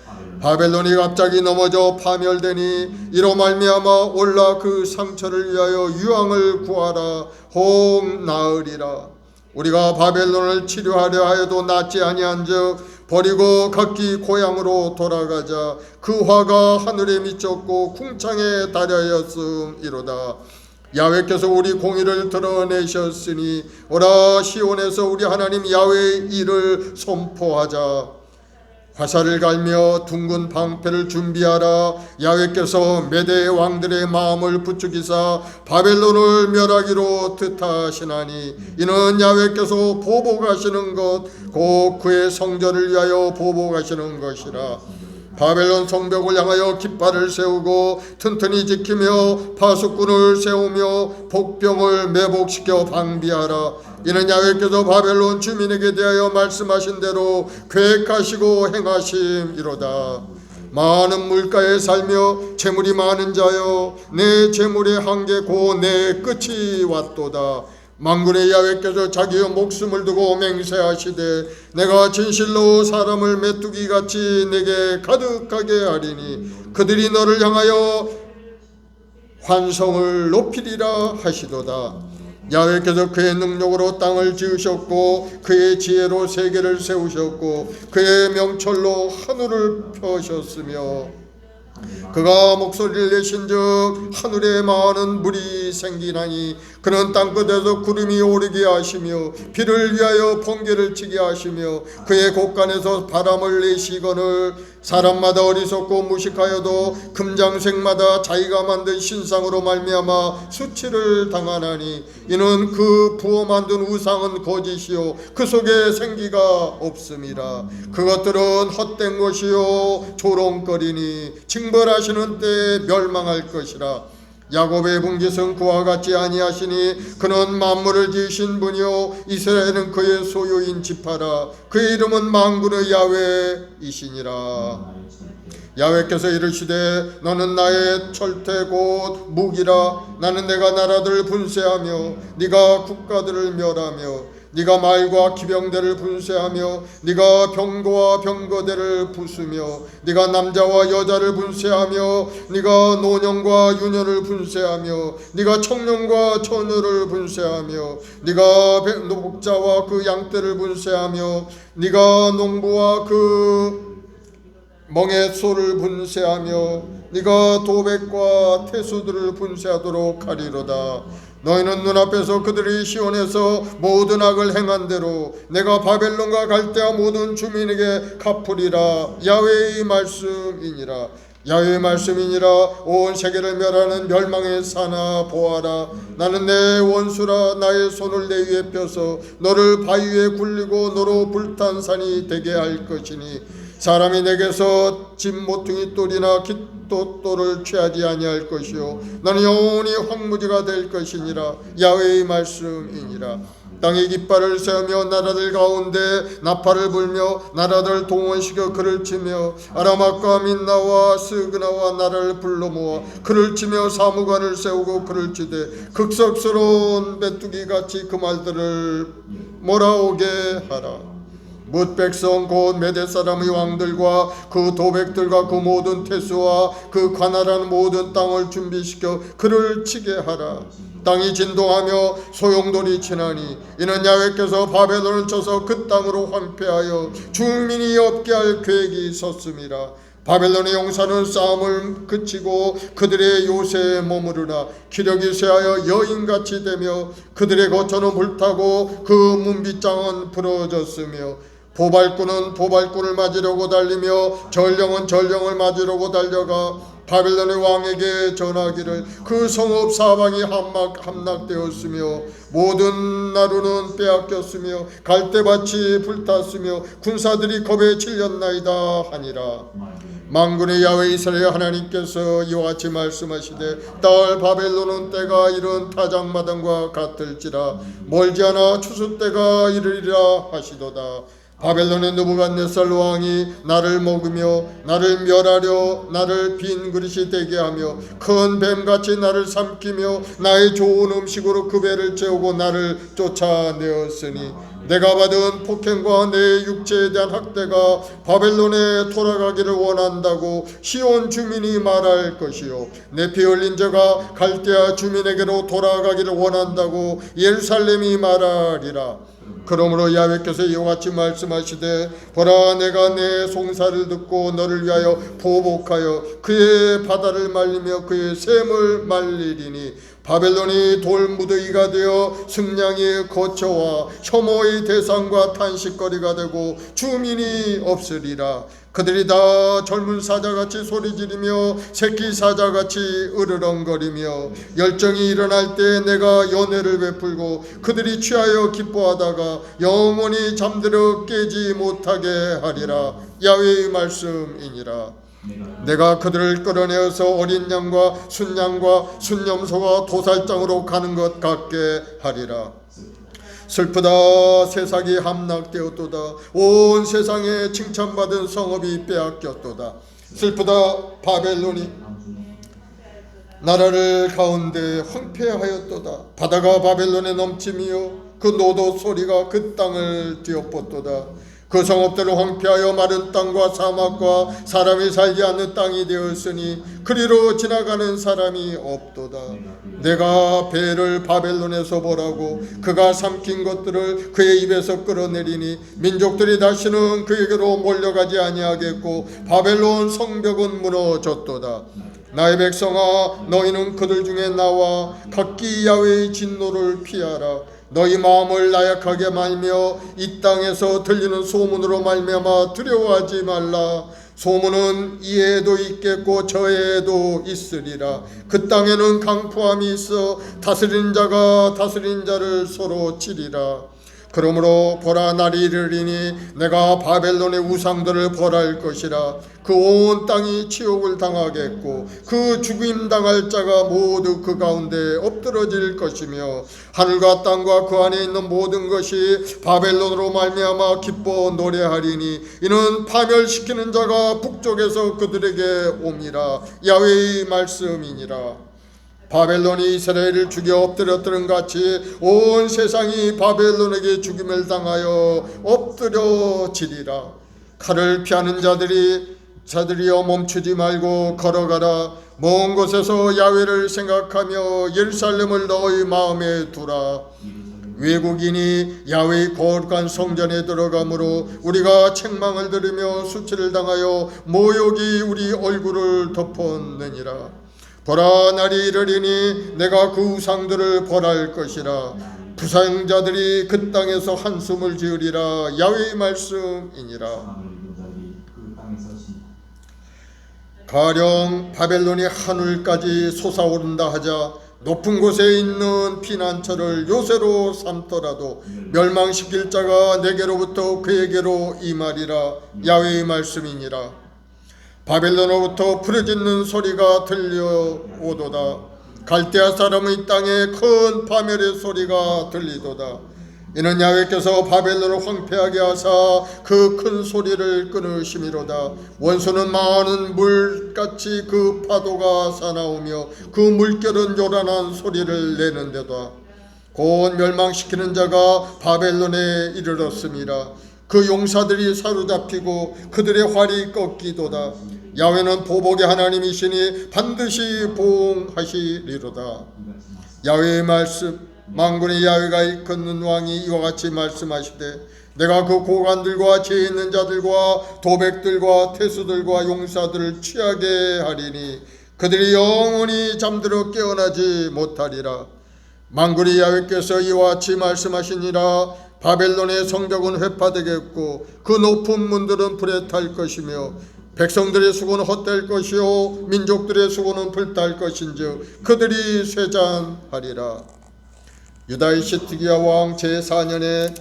바벨론이 갑자기 넘어져 파멸되니 이로 말미암아 올라 그 상처를 위하여 유황을 구하라. 혹 나으리라. 우리가 바벨론을 치료하려 하여도 낫지 아니한즉 버리고 각기 고향으로 돌아가자. 그 화가 하늘에 미쳤고 궁창에 달하였음이로다. 야훼께서 우리 공의를 드러내셨으니 오라, 시온에서 우리 하나님 야훼의 일을 선포하자. 화살을 갈며 둥근 방패를 준비하라. 야훼께서 메대 왕들의 마음을 부추기사 바벨론을 멸하기로 뜻하시나니 이는 야훼께서 보복하시는 것 곧 그의 성전을 위하여 보복하시는 것이라. 바벨론 성벽을 향하여 깃발을 세우고 튼튼히 지키며 파수꾼을 세우며 복병을 매복시켜 방비하라. 이는 야훼께서 바벨론 주민에게 대하여 말씀하신 대로 계획하시고 행하심이로다. 많은 물가에 살며 재물이 많은 자여, 내 재물의 한계 곧 내 끝이 왔도다. 만군의 야훼께서 자기의 목숨을 두고 맹세하시되 내가 진실로 사람을 메뚜기같이 내게 가득하게 하리니 그들이 너를 향하여 환성을 높이리라 하시도다. 야훼께서 그의 능력으로 땅을 지으셨고 그의 지혜로 세계를 세우셨고 그의 명철로 하늘을 펴셨으며 그가 목소리를 내신즉 하늘에 많은 물이 생기나니 그는 땅끝에서 구름이 오르게 하시며 비를 위하여 번개를 치게 하시며 그의 곳간에서 바람을 내시거늘 사람마다 어리석고 무식하여도 금장색마다 자기가 만든 신상으로 말미암아 수치를 당하나니 이는 그 부어 만든 우상은 거짓이요 그 속에 생기가 없음이라. 그것들은 헛된 것이요 조롱거리니 징벌하시는 때에 멸망할 것이라. 야곱의 분깃은 그와 같지 아니하시니 그는 만물을 지으신 분이요 이스라엘은 그의 소유인 지파라. 그의 이름은 만군의 야훼이시니라. 야훼께서 이르시되 너는 나의 철퇴 곧 무기라. 나는 내가 나라들을 분쇄하며 네가 국가들을 멸하며 네가 말과 기병대를 분쇄하며 네가 병거와 병거대를 부수며 네가 남자와 여자를 분쇄하며 네가 노년과 유년을 분쇄하며 네가 청년과 처녀를 분쇄하며 네가 목자와 그 양떼를 분쇄하며 네가 농부와 그 멍에 소를 분쇄하며 네가 도백과 태수들을 분쇄하도록 하리로다. 너희는 눈앞에서 그들이 시온에서 모든 악을 행한 대로 내가 바벨론과 갈대아 모든 주민에게 갚으리라. 야훼의 말씀이니라. 야훼의 말씀이니라. 온 세계를 멸하는 멸망의 사나 보아라. 나는 내 원수라. 나의 손을 내 위에 펴서 너를 바위 위에 굴리고 너로 불탄 산이 되게 할 것이니 사람이 내게서 집 모퉁이 똘이나 깃돌을 취하지 아니할 것이요 나는 영원히 황무지가 될 것이니라. 야훼의 말씀이니라. 땅에 깃발을 세우며 나라들 가운데 나팔을 불며 나라들 동원시켜 그를 치며 아라막과 민나와 스그나와 나라를 불러 모아 그를 치며 사무관을 세우고 그를 치되 극석스러운 메뚜기같이 그 말들을 몰아오게 하라. 뭇 백성 곧 메대 사람의 왕들과 그 도백들과 그 모든 태수와 그 관할하는 모든 땅을 준비시켜 그를 치게 하라. 땅이 진동하며 소용돌이 치나니 이는 야훼께서 바벨론을 쳐서 그 땅으로 황폐하여 주민이 없게 할 계획이 섰음이라. 바벨론의 용사는 싸움을 그치고 그들의 요새에 머무르나 기력이 쇠하여 여인같이 되며 그들의 거처는 불타고 그 문빗장은 부러졌으며 보발꾼은 보발꾼을 맞으려고 달리며 전령은 전령을 맞으려고 달려가 바벨론의 왕에게 전하기를 그 성읍 사방이 함락되었으며 모든 나루는 빼앗겼으며 갈대밭이 불탔으며 군사들이 겁에 질렸나이다 하니라. 만군의 야훼 이스라엘 하나님께서 이와 같이 말씀하시되 딸 바벨론은 때가 이른 타작마당과 같을지라 멀지 않아 추수 때가 이르리라 하시도다. 바벨론의 느부갓네살 왕이 나를 먹으며 나를 멸하려 나를 빈 그릇이 되게 하며 큰 뱀같이 나를 삼키며 나의 좋은 음식으로 그 배를 채우고 나를 쫓아내었으니 내가 받은 폭행과 내 육체에 대한 학대가 바벨론에 돌아가기를 원한다고 시온 주민이 말할 것이요 내 피 흘린 자가 갈대아 주민에게로 돌아가기를 원한다고 예루살렘이 말하리라. 그러므로 야훼께서 이와 같이 말씀하시되 보라 내가 내 송사를 듣고 너를 위하여 보복하여 그의 바다를 말리며 그의 샘을 말리리니 바벨론이 돌무더기가 되어 승냥이의 거처와 혐오의 대상과 탄식거리가 되고 주민이 없으리라. 그들이 다 젊은 사자같이 소리지르며 새끼 사자같이 으르렁거리며 열정이 일어날 때 내가 연회를 베풀고 그들이 취하여 기뻐하다가 영원히 잠들어 깨지 못하게 하리라. 야훼의 말씀이니라. 내가 그들을 끌어내어서 어린 양과 순양과 순염소가 도살장으로 가는 것 같게 하리라. 슬프다. 세상이 함락되었도다. 온 세상에 칭찬받은 성읍이 빼앗겼도다. 슬프다. 바벨론이 나라를 가운데 황폐하였도다. 바다가 바벨론에 넘치며 그 노도 소리가 그 땅을 뒤엎었도다. 그 성읍들을 황폐하여 마른 땅과 사막과 사람이 살지 않는 땅이 되었으니 그리로 지나가는 사람이 없도다. 내가 배를 바벨론에서 보라고 그가 삼킨 것들을 그의 입에서 끌어내리니 민족들이 다시는 그에게로 몰려가지 아니하겠고 바벨론 성벽은 무너졌도다. 나의 백성아 너희는 그들 중에 나와 각기 야훼의 진노를 피하라. 너희 마음을 나약하게 말며 이 땅에서 들리는 소문으로 말미암아 두려워하지 말라. 소문은 이에도 있겠고 저에도 있으리라. 그 땅에는 강포함이 있어 다스린 자가 다스린 자를 서로 치리라. 그러므로 보라, 날이 이르리니 내가 바벨론의 우상들을 벌할 것이라. 그 온 땅이 치욕을 당하겠고 그 죽임 당할 자가 모두 그 가운데 엎드러질 것이며 하늘과 땅과 그 안에 있는 모든 것이 바벨론으로 말미암아 기뻐 노래하리니 이는 파멸시키는 자가 북쪽에서 그들에게 옴이라. 야훼의 말씀이니라. 바벨론이 이스라엘을 죽여 엎드렸던 같이 온 세상이 바벨론에게 죽임을 당하여 엎드려지리라. 칼을 피하는 자들이여 멈추지 말고 걸어가라. 먼 곳에서 야훼를 생각하며 예루살렘을 너희 마음에 두라. 외국인이 야훼의 거룩한 성전에 들어가므로 우리가 책망을 들으며 수치를 당하여 모욕이 우리 얼굴을 덮었느니라. 보라, 날이 이르리니 내가 그 우상들을 벌할 것이라. 부상자들이 그 땅에서 한숨을 지으리라. 야훼의 말씀이니라. 가령 바벨론이 하늘까지 솟아오른다 하자 높은 곳에 있는 피난처를 요새로 삼더라도 멸망시킬 자가 내게로부터 그에게로 임하리라. 야훼의 말씀이니라. 바벨론으로부터 부르짖는 소리가 들려오도다. 갈대아 사람의 땅에 큰 파멸의 소리가 들리도다. 이는 야훼께서 바벨론을 황폐하게 하사 그 큰 소리를 끊으심이로다. 원수는 많은 물같이 그 파도가 사나우며 그 물결은 요란한 소리를 내는데다. 곧 멸망시키는 자가 바벨론에 이르렀음이라. 그 용사들이 사로잡히고 그들의 활이 꺾이도다. 야훼는 보복의 하나님이시니 반드시 보응하시리로다. 야훼의 말씀, 만군의 야훼가 이끄는 왕이 이와 같이 말씀하시되 내가 그 고관들과 지혜 있는 자들과 도백들과 태수들과 용사들을 취하게 하리니 그들이 영원히 잠들어 깨어나지 못하리라. 만군의 야훼께서 이와 같이 말씀하시니라. 바벨론의 성벽은 회파되겠고 그 높은 문들은 불에 탈 것이며 백성들의 수고는 헛될 것이요 민족들의 수고는 불탈 것인즉 그들이 쇠잔하리라. 유다의 시드기야 왕 제4년에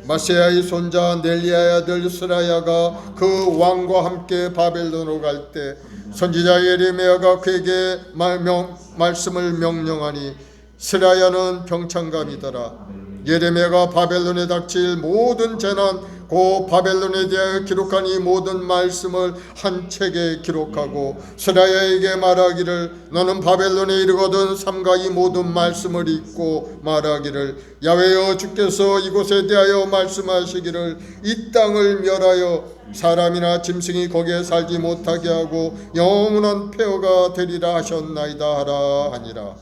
마세야의 손자 넬리야의 아들 스라야가 그 왕과 함께 바벨론으로 갈 때 선지자 예레미야가 그에게 말씀을 명령하니 스라야는 병창감이더라. 예레미야가 바벨론에 닥칠 모든 재난 고 바벨론에 대하여 기록한 이 모든 말씀을 한 책에 기록하고 스라야에게 말하기를 너는 바벨론에 이르거든 삼가 이 모든 말씀을 읽고 말하기를 야훼여 주께서 이곳에 대하여 말씀하시기를 이 땅을 멸하여 사람이나 짐승이 거기에 살지 못하게 하고 영원한 폐허가 되리라 하셨나이다 하라 하니라.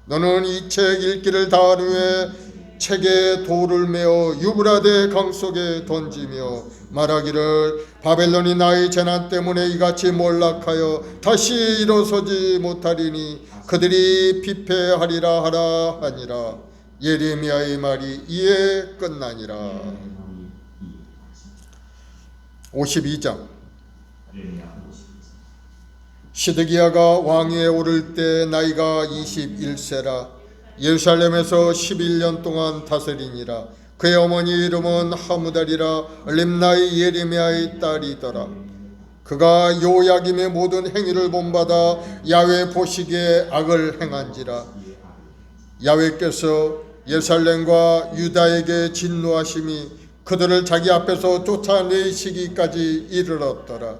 너는 이 책 읽기를 다한 후에 책에 돌을 메어 유브라데 강 속에 던지며 말하기를 바벨론이 나의 재난 때문에 이같이 몰락하여 다시 일어서지 못하리니 그들이 피폐하리라 하라 하니라. 예레미야의 말이 이에 끝나니라. 52장. 시드기야가 왕위에 오를 때 나이가 21세라. 예루살렘에서 11년 동안 다스리니라. 그의 어머니 이름은 하무달이라 림나의 예레미야의 딸이더라. 그가 요야김의 모든 행위를 본받아 야훼 보시기에 악을 행한지라. 야훼께서 예루살렘과 유다에게 진노하심이 그들을 자기 앞에서 쫓아내시기까지 이르렀더라.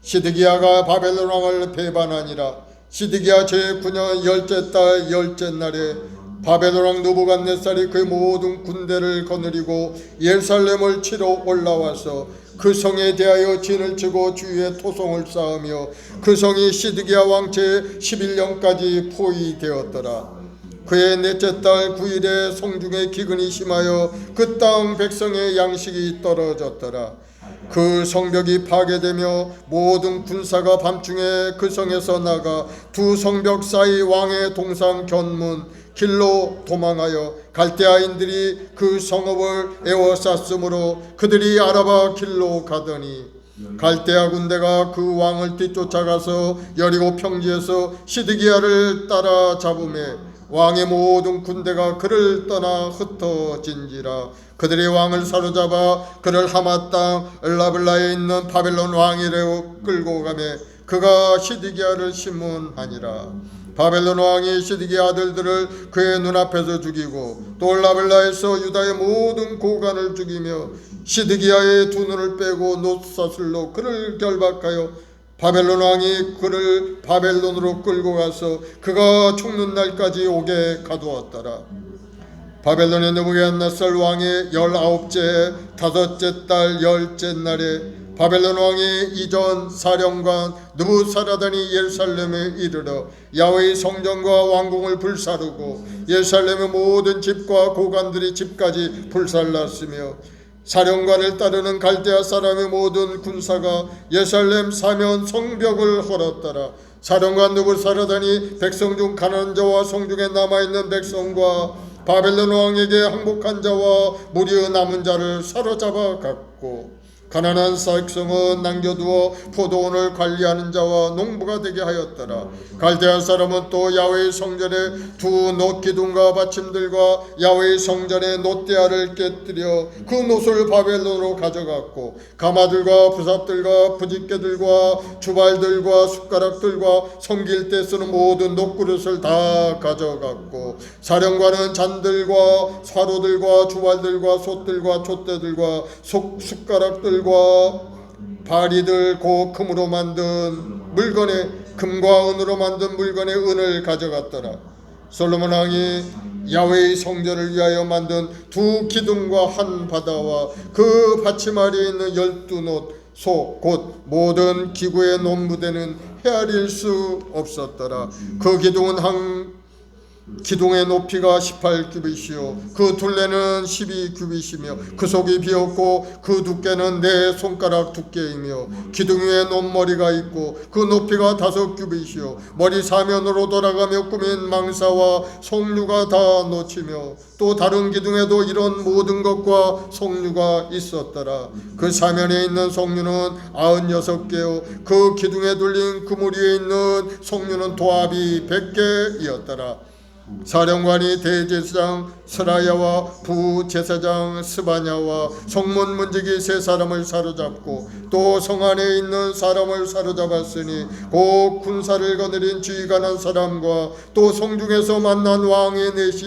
시드기야가 바벨론 왕을 배반하니라. 시드기야 제9년 열째 달 열째 날에 바벨론 왕 느부갓네살이 그의 모든 군대를 거느리고 예루살렘을 치러 올라와서 그 성에 대하여 진을 치고 주위에 토성을 쌓으며 그 성이 시드기야 왕 제11년까지 포위되었더라. 그의 넷째 달 9일에 성중에 기근이 심하여 그 땅 백성의 양식이 떨어졌더라. 그 성벽이 파괴되며 모든 군사가 밤중에 그 성에서 나가 두 성벽 사이 왕의 동상 견문 길로 도망하여 갈대아인들이 그 성읍을 에워쌌으므로 그들이 아라바 길로 가더니 갈대아 군대가 그 왕을 뒤쫓아가서 여리고 평지에서 시드기야를 따라잡음에 왕의 모든 군대가 그를 떠나 흩어진지라. 그들이 왕을 사로잡아 그를 하마 땅 엘라블라에 있는 바벨론 왕이로 끌고 가매 그가 시드기야를 심문하니라. 바벨론 왕이 시드기야 아들들을 그의 눈앞에서 죽이고 또 엘라블라에서 유다의 모든 고관을 죽이며 시드기야의 두 눈을 빼고 놋사슬로 그를 결박하여 바벨론 왕이 그를 바벨론으로 끌고 가서 그가 죽는 날까지 옥에 가두었더라. 바벨론의 느부갓네살 왕의 19째 다섯째 달 10째 날에 바벨론 왕이 이전 사령관 느부사라단이 예루살렘에 이르러 야훼의 성전과 왕궁을 불사르고 예루살렘의 모든 집과 고관들이 집까지 불살랐으며 사령관을 따르는 갈대아 사람의 모든 군사가 예루살렘 사면 성벽을 헐었더라. 사령관 느부사라단이 백성 중 가난한 자와 성중에 남아있는 백성과 바벨론 왕에게 항복한 자와 무리의 남은 자를 사로잡아 갔고 가난한 백성은 남겨두어 포도원을 관리하는 자와 농부가 되게 하였더라. 갈대아 사람은 또 야훼의 성전에 두 놋기둥과 받침들과 야훼의 성전의 놋대야를 깨뜨려 그 놋을 바벨론으로 가져갔고 가마들과 부삽들과 부집개들과 주발들과 숟가락들과 섬길 때 쓰는 모든 놋그릇을 다 가져갔고 사령관은 잔들과 화로들과 주발들과 솥들과 촛대들과 숟가락들과 바리들 곧 금으로 만든 물건에 금과 은으로 만든 물건에 은을 가져갔더라. 솔로몬 왕이 야훼의 성전을 위하여 만든 두 기둥과 한 바다와 그 받침 아래에 있는 12놋 소 곧 모든 기구의 논무대는 헤아릴 수 없었더라. 그 기둥은 한 기둥의 높이가 18규빗이요 그 둘레는 12규빗이며 그 속이 비었고 그 두께는 네 손가락 두께이며 기둥 위에 논머리가 있고 그 높이가 5규빗이요 머리 사면으로 돌아가며 꾸민 망사와 송류가 다 놓치며 또 다른 기둥에도 이런 모든 것과 송류가 있었더라. 그 사면에 있는 송류는 96개요 그 기둥에 둘린 그물 위에 있는 송류는 도합이 100개이었더라. 사령관이 대제사장 스라야와 부제사장 스바냐와 성문 문지기 세 사람을 사로잡고 또 성 안에 있는 사람을 사로잡았으니 곧 군사를 거느린 지휘관한 사람과 또 성중에서 만난 왕의 내시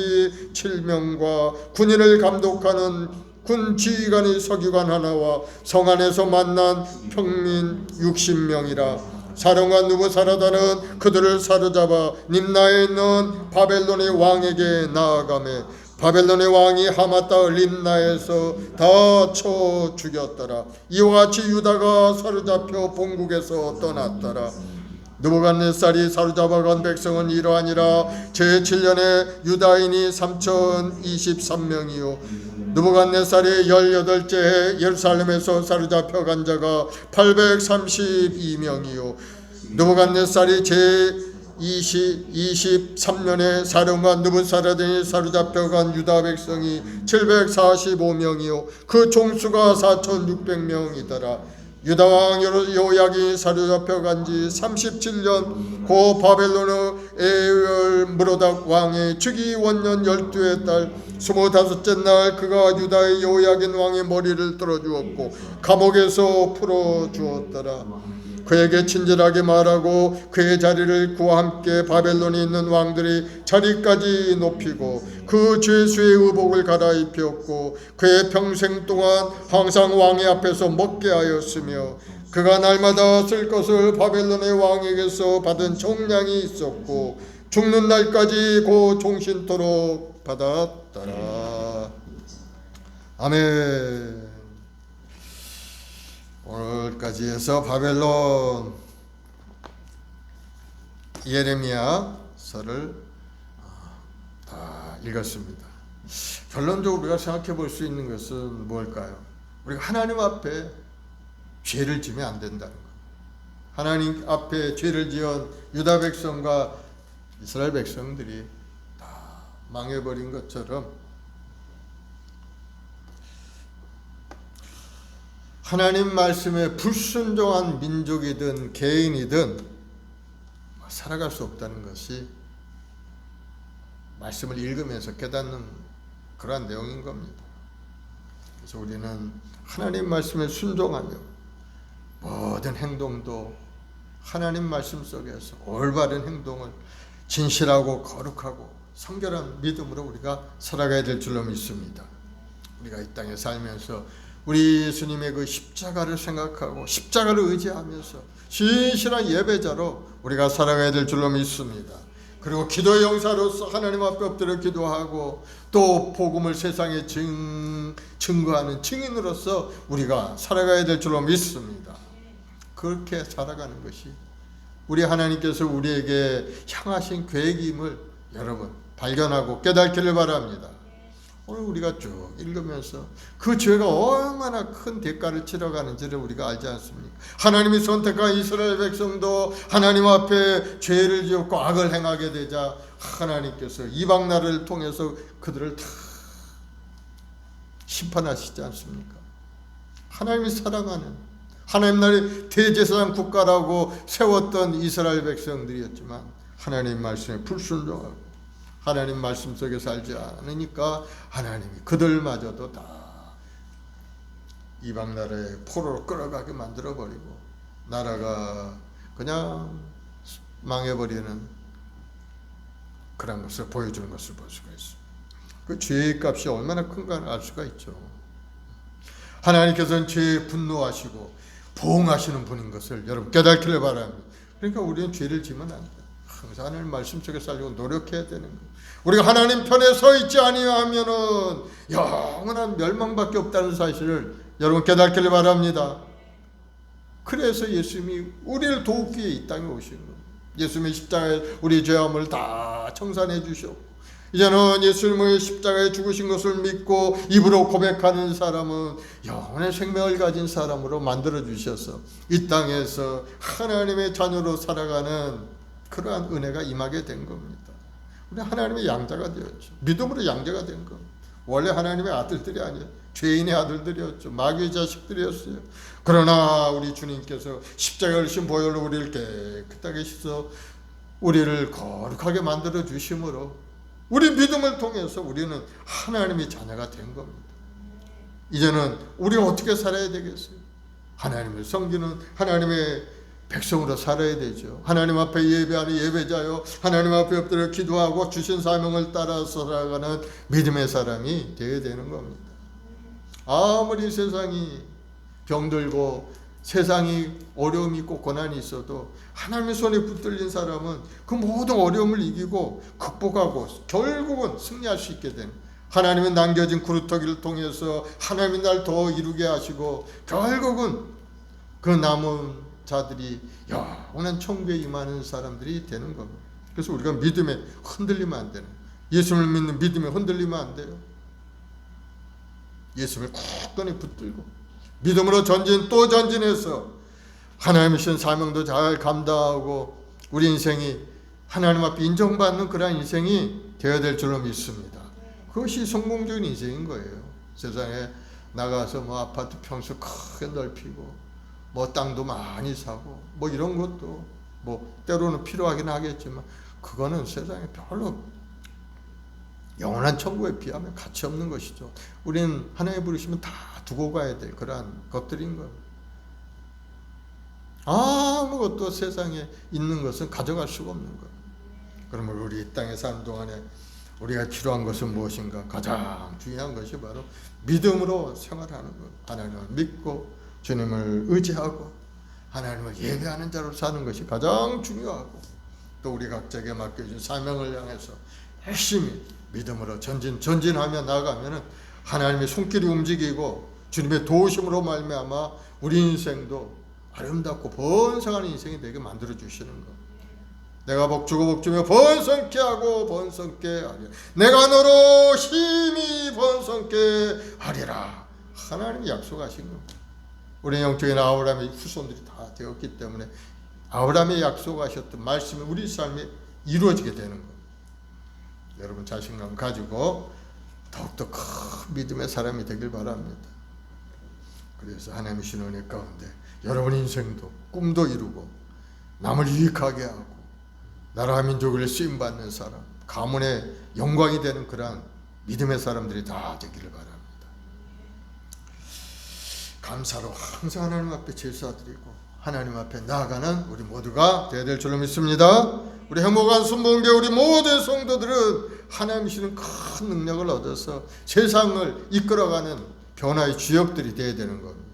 7명과 군인을 감독하는 군 지휘관의 서기관 하나와 성 안에서 만난 평민 60명이라. 사령관 느부사라단은 그들을 사로잡아 림나에 있는 바벨론의 왕에게 나아가매 바벨론의 왕이 하마 땅 림나에서 다 쳐 죽였더라. 이와 같이 유다가 사로잡혀 본국에서 떠났더라. 느부갓네살이 사로잡아간 백성은 이러하니라. 제7년에 유다인이 3023명이요 느부갓네살이 18째 해 예루살렘에서 사로잡혀간 자가 832명이요 느부갓네살이 제23년에 사령관 느부사라단이 사로잡혀간 유다 백성이 745명이요 그 총수가 4600명이더라. 유다왕 요약이 사로잡혀간 지 37년 고 바벨론의 에울므로닥 왕의 즉위 원년 12회 달 25째 날 그가 유다의 요야긴 왕의 머리를 떨어주었고 감옥에서 풀어주었더라. 그에게 친절하게 말하고 그의 자리를 그와 함께 바벨론에 있는 왕들이 자리까지 높이고 그 죄수의 의복을 갈아입혔고 그의 평생 동안 항상 왕의 앞에서 먹게 하였으며 그가 날마다 쓸 것을 바벨론의 왕에게서 받은 종량이 있었고 죽는 날까지 그 종신토록 받았더라. 아멘. 오늘까지 해서 바벨론 예레미야서를 다 읽었습니다. 결론적으로 우리가 생각해 볼 수 있는 것은 뭘까요? 우리가 하나님 앞에 죄를 지면 안 된다는 것. 하나님 앞에 죄를 지은 유다 백성과 이스라엘 백성들이 다 망해버린 것처럼 하나님 말씀에 불순종한 민족이든 개인이든 살아갈 수 없다는 것이 말씀을 읽으면서 깨닫는 그러한 내용인 겁니다. 그래서 우리는 하나님 말씀에 순종하며 모든 행동도 하나님 말씀 속에서 올바른 행동을 진실하고 거룩하고 성결한 믿음으로 우리가 살아가야 될 줄로 믿습니다. 우리가 이 땅에 살면서 우리 예수님의 그 십자가를 생각하고 십자가를 의지하면서 신실한 예배자로 우리가 살아가야 될 줄로 믿습니다. 그리고 기도의 용사로서 하나님 앞에 엎드려 기도하고 또 복음을 세상에 증거하는 증인으로서 우리가 살아가야 될 줄로 믿습니다. 그렇게 살아가는 것이 우리 하나님께서 우리에게 향하신 계획임을 여러분 발견하고 깨닫기를 바랍니다. 오늘 우리가 쭉 읽으면서 그 죄가 얼마나 큰 대가를 치러가는지를 우리가 알지 않습니까? 하나님이 선택한 이스라엘 백성도 하나님 앞에 죄를 지었고 악을 행하게 되자 하나님께서 이방 나라를 통해서 그들을 다 심판하시지 않습니까? 하나님이 사랑하는 하나님 나라의 대제사장 국가라고 세웠던 이스라엘 백성들이었지만 하나님 말씀에 불순종하고 하나님 말씀 속에 살지 않으니까 하나님이 그들마저도 다 이방 나라의 포로로 끌어가게 만들어버리고 나라가 그냥 망해버리는 그런 것을 보여주는 것을 볼 수가 있습니다. 그 죄의 값이 얼마나 큰가를 알 수가 있죠. 하나님께서는 죄에 분노하시고 보응하시는 분인 것을 여러분 깨닫기를 바랍니다. 그러니까 우리는 죄를 지면 안 돼요. 항상 하나님 말씀 속에 살려고 노력해야 되는 거예요. 우리가 하나님 편에 서 있지 아니하면은 영원한 멸망밖에 없다는 사실을 여러분 깨닫기를 바랍니다. 그래서 예수님이 우리를 돕기 위해 이 땅에 오신 겁니다. 예수님의 십자가에 우리 죄함을 다 청산해 주셨고 이제는 예수님의 십자가에 죽으신 것을 믿고 입으로 고백하는 사람은 영원의 생명을 가진 사람으로 만들어 주셔서 이 땅에서 하나님의 자녀로 살아가는 그러한 은혜가 임하게 된 겁니다. 우리 하나님의 양자가 되었죠. 믿음으로 양자가 된 겁니다. 원래 하나님의 아들들이 아니에요. 죄인의 아들들이었죠. 마귀의 자식들이었어요. 그러나 우리 주님께서 십자가에 흘리신 보혈로 우리를 깨끗하게 씻어 우리를 거룩하게 만들어 주심으로 우리 믿음을 통해서 우리는 하나님의 자녀가 된 겁니다. 이제는 우리가 어떻게 살아야 되겠어요? 하나님을 섬기는 하나님의 백성으로 살아야 되죠. 하나님 앞에 예배하는 예배자요 하나님 앞에 엎드려 기도하고 주신 사명을 따라 살아가는 믿음의 사람이 되어야 되는 겁니다. 아무리 세상이 병들고 세상이 어려움이 있고 고난이 있어도 하나님의 손에 붙들린 사람은 그 모든 어려움을 이기고 극복하고 결국은 승리할 수 있게 되는 하나님의 남겨진 구루터기를 통해서 하나님이 날 더 이루게 하시고 결국은 그 남은 자들이 영원한 천국에 임하는 사람들이 되는 겁니다. 그래서 우리가 믿음에 흔들리면 안 되는 예수님을 믿는 믿음에 흔들리면 안 돼요. 예수님을 굳건히 붙들고 믿음으로 전진 또 전진해서 하나님의 신 사명도 잘 감당하고 우리 인생이 하나님 앞에 인정받는 그런 인생이 되어야 될 줄로 믿습니다. 그것이 성공적인 인생인 거예요. 세상에 나가서 뭐 아파트 평수 크게 넓히고 뭐 땅도 많이 사고 뭐 이런 것도 뭐 때로는 필요하긴 하겠지만 그거는 세상에 별로 영원한 천국에 비하면 가치 없는 것이죠. 우리는 하나님 부르시면 다 두고 가야 될 그러한 것들인 겁니다. 아무것도 세상에 있는 것은 가져갈 수가 없는 거예요. 그러면 우리 이 땅에 사는 동안에 우리가 필요한 것은 무엇인가? 가장 중요한 것이 바로 믿음으로 생활하는 것. 하나님을 믿고 주님을 의지하고 하나님을 예배하는 자로 사는 것이 가장 중요하고 또 우리 각자에게 맡겨진 사명을 향해서 열심히 믿음으로 전진하며 나아가면 하나님의 손길이 움직이고 주님의 도우심으로 말미암아 우리 인생도 아름답고 번성한 인생이 되게 만들어 주시는 것. 내가 복주고 복주며 번성케 하고 번성케 하리라. 내가 너로 힘이 번성케 하리라. 하나님이 약속하신 겁니다. 우리 영적인 아브라함의 후손들이 다 되었기 때문에 아브라함이 약속하셨던 말씀이 우리 삶에 이루어지게 되는 겁니다. 여러분 자신감 가지고 더욱더 큰 믿음의 사람이 되길 바랍니다. 그래서 하나님의 신원의 가운데 여러분 인생도 꿈도 이루고 남을 유익하게 하고 나라 민족을 쓰임받는 사람 가문의 영광이 되는 그러한 믿음의 사람들이 다 되기를 바랍니다. 감사로 항상 하나님 앞에 제사드리고 하나님 앞에 나아가는 우리 모두가 되어야 될 줄로 믿습니다. 우리 행복한 순복음교회 우리 모든 성도들은 하나님이 주시는 큰 능력을 얻어서 세상을 이끌어가는 변화의 주역들이 되어야 되는 겁니다.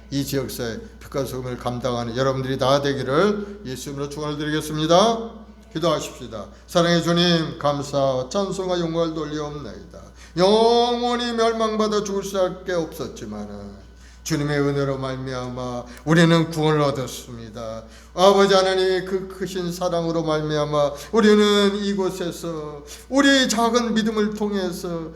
이 지역사회 빛과 소금을 감당하는 여러분들이 다 되기를 예수님으로 축원을 드리겠습니다. 기도하십시다. 사랑의 주님, 감사 찬송과 영광을 돌리옵나이다. 영원히 멸망받아 죽을 수밖에 없었지만은 주님의 은혜로 말미암아 우리는 구원을 얻었습니다. 아버지 하나님의 그 크신 사랑으로 말미암아 우리는 이곳에서 우리 작은 믿음을 통해서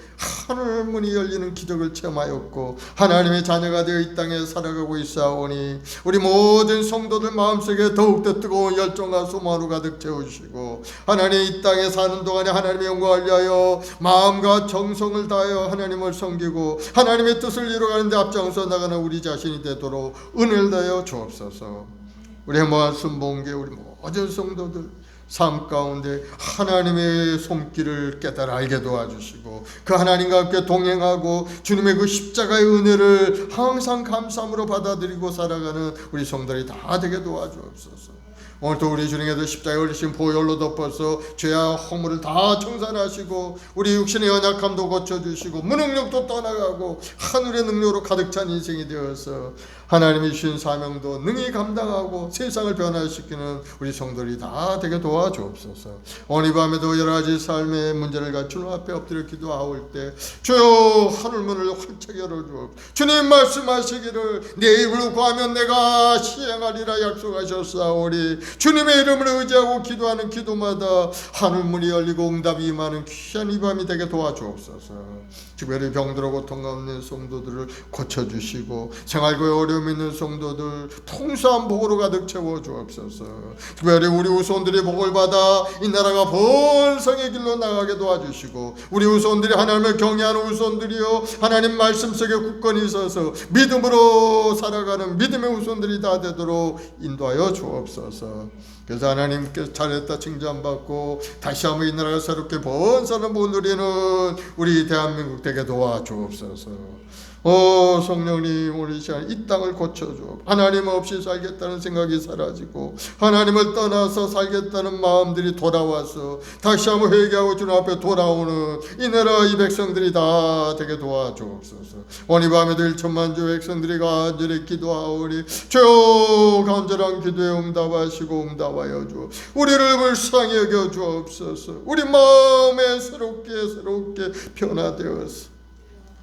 하늘 문이 열리는 기적을 체험하였고 하나님의 자녀가 되어 이 땅에 살아가고 있사오니 우리 모든 성도들 마음속에 더욱더 뜨거운 열정과 소망으로 가득 채우시고 하나님 이 땅에 사는 동안에 하나님의 영광을 위하여 마음과 정성을 다하여 하나님을 섬기고 하나님의 뜻을 이루어가는 데 앞장서 나가는 우리 자신이 되도록 은혜를 다하여 주옵소서. 우리 행복한 순복음교회 우리 모든 성도들 삶 가운데 하나님의 손길을 깨달아 알게 도와주시고 그 하나님과 함께 동행하고 주님의 그 십자가의 은혜를 항상 감사함으로 받아들이고 살아가는 우리 성도들이 다 되게 도와주옵소서. 오늘도 우리 주님께서 십자가에 걸리신 보혈로 덮어서 죄와 허물을 다 청산하시고 우리 육신의 연약함도 고쳐주시고 무능력도 떠나가고 하늘의 능력으로 가득 찬 인생이 되어서 하나님이 주신 사명도 능히 감당하고 세상을 변화시키는 우리 성도들이 다 되게 도와주옵소서. 오늘 밤에도 여러 가지 삶의 문제를 가지고 주님 앞에 엎드려 기도하올 때 주여 하늘문을 활짝 열어주옵소서. 주님 말씀하시기를 내 입으로 구하면 내가 시행하리라 약속하셨사오니 주님의 이름을 의지하고 기도하는 기도마다 하늘문이 열리고 응답이 임하는 귀한 이 밤이 되게 도와주옵소서. 특별히 병들어 고통 없는 성도들을 고쳐주시고 생활고에 어려움 있는 성도들 풍성한 복으로 가득 채워주옵소서. 특별히 우리 후손들이 복을 받아 이 나라가 번성의 길로 나가게 도와주시고 우리 후손들이 하나님을 경외하는 후손들이요 하나님 말씀 속에 굳건히 있어서 믿음으로 살아가는 믿음의 후손들이 다 되도록 인도하여 주옵소서. 그래서 하나님께 잘했다 칭찬받고 다시 한번 이 나라가 새롭게 번성을 누리는 우리 대한민국 되게 도와주옵소서. 성령님 우리 시간 이 땅을 고쳐줘. 하나님 없이 살겠다는 생각이 사라지고 하나님을 떠나서 살겠다는 마음들이 돌아와서 다시 한번 회개하고 주님 앞에 돌아오는 이 나라 이 백성들이 다 되게 도와주옵소서. 오늘 밤에도 1천만 주 백성들이 간절히 기도하오니 주여 간절한 기도에 응답하시고 응답하여 주 우리를 불쌍히 여겨 주옵소서. 우리 마음에 새롭게 변화되어서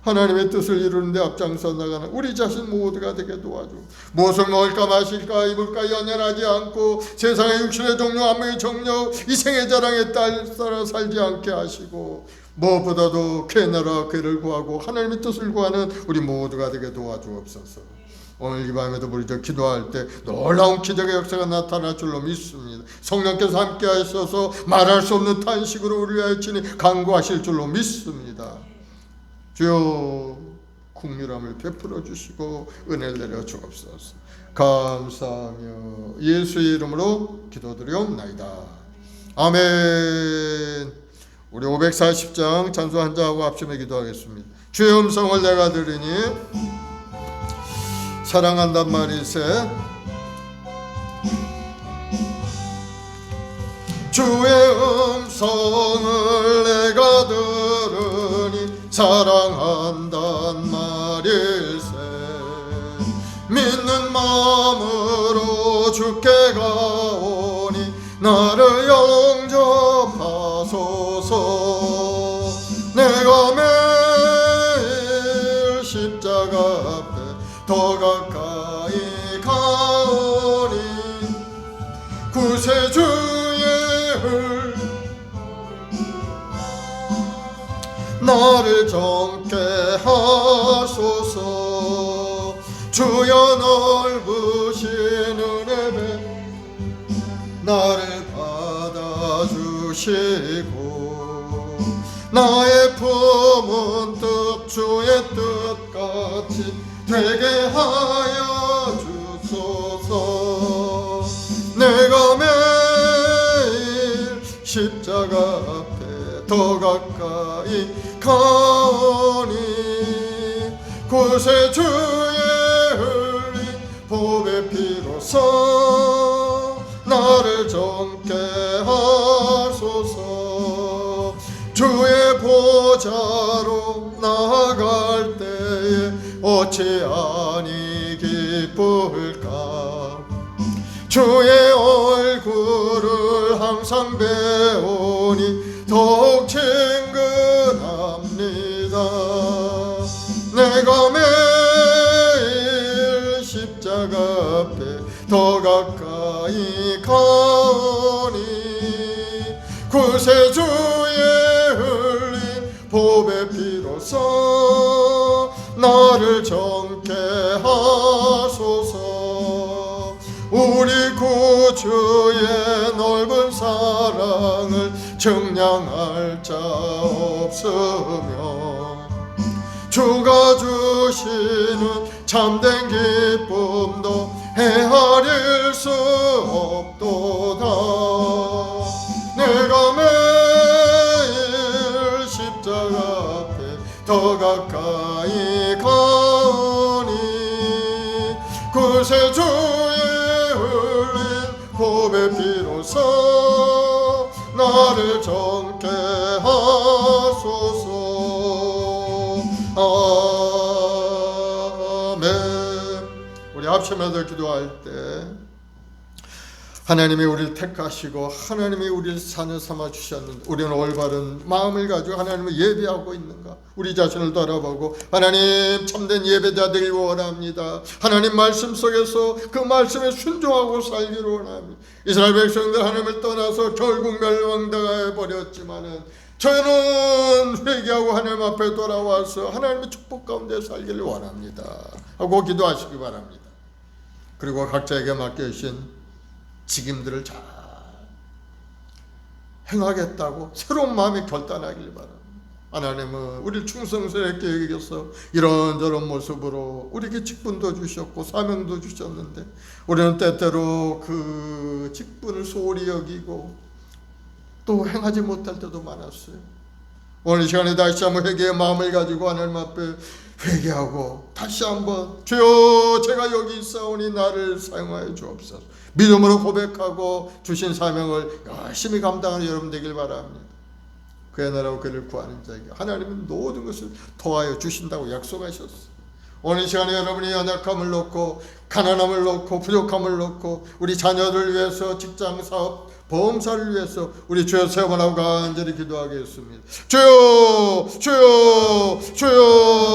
하나님의 뜻을 이루는 데 앞장서 나가는 우리 자신 모두가 되게 도와줘. 무엇을 먹을까 마실까 입을까 연연하지 않고 세상의 육신의 종류 안목의 정력 이생의 자랑에 따라 살지 않게 하시고 무엇보다도 그 나라 그를 구하고 하나님의 뜻을 구하는 우리 모두가 되게 도와주옵소서. 오늘 이 밤에도 우리 기도할 때 놀라운 기적의 역사가 나타날 줄로 믿습니다. 성령께서 함께 하셔서 말할 수 없는 탄식으로 우리를 위하여 친히 간구하실 줄로 믿습니다. 주여 국률함을 베풀어 주시고 은혜를 내려 주옵소서. 감사하며 예수의 이름으로 기도드리옵나이다. 아멘. 우리 540장 찬송 한자하고 합심해 기도하겠습니다. 주의 음성을 내가 들으니 사랑한단 말이세. 주의 음성을 내가 들으니 사랑한단 말일세. 믿는 마음으로 주께 가오니 나를 영접하소서. 내가 매일 십자가 앞에 더 가까이 가오니 구세주의 흘 나를 정케 하소서. 주여 넓으신 은혜에 나를 받아주시고 나의 품은 뜻 주의 뜻같이 되게 하여 주소서. 내가 매일 십자가 앞에 더 가까이 가오니 구세주의 흘린 보배 피로써 나를 정케 하소서. 주의 보좌로 나아갈 때에 어찌하니 기쁠까. 주의 얼굴을 항상 배우니 더욱 친근합니다. 내가 매일 십자가 앞에 더 가까이 가오니 구세주의 흘린 보배 피로써 나를 정케 하소서. 우리 구주의 넓은 사랑을 증량할 자 없으며 주가 주시는 참된 기쁨도 헤아릴 수 없도다. 내가 매일 십자가 앞에 더 가까이 가오니 구세주의 흘린 보배 피로써 나를 정케 하소서. 아멘. 우리 합심해서 기도할 때 하나님이 우리를 택하시고 하나님이 우리를 자녀 삼아 주셨는데 우리는 올바른 마음을 가지고 하나님을 예배하고 있는가 우리 자신을 돌아보고 하나님 참된 예배자들이 원합니다. 하나님 말씀 속에서 그 말씀에 순종하고 살기를 원합니다. 이스라엘 백성들 하나님을 떠나서 결국 멸망당해 버렸지만은 저는 회개하고 하나님 앞에 돌아와서 하나님의 축복 가운데 살기를 원합니다 하고 기도하시기 바랍니다. 그리고 각자에게 맡겨주신 직임들을 잘 행하겠다고 새로운 마음이 결단하길 바랍니다. 하나님은 우리를 충성스럽게 여기셔서 이런저런 모습으로 우리에게 직분도 주셨고 사명도 주셨는데 우리는 때때로 그 직분을 소홀히 여기고 또 행하지 못할 때도 많았어요. 오늘 이 시간에 다시 한번 회개의 마음을 가지고 하나님 앞에 회개하고 다시 한번 주여 제가 여기 있사오니 나를 사용하여 주옵소서 믿음으로 고백하고 주신 사명을 열심히 감당하는 여러분 되길 바랍니다. 그의 나라와 그를 구하는 자에게 하나님은 모든 것을 더하여 주신다고 약속하셨어요. 오늘 이 시간에 여러분이 연약함을 놓고 가난함을 놓고 부족함을 놓고 우리 자녀를 위해서 직장 사업 보험사를 위해서 우리 주여 세 번 하고 간절히 기도하겠습니다. 주여 주여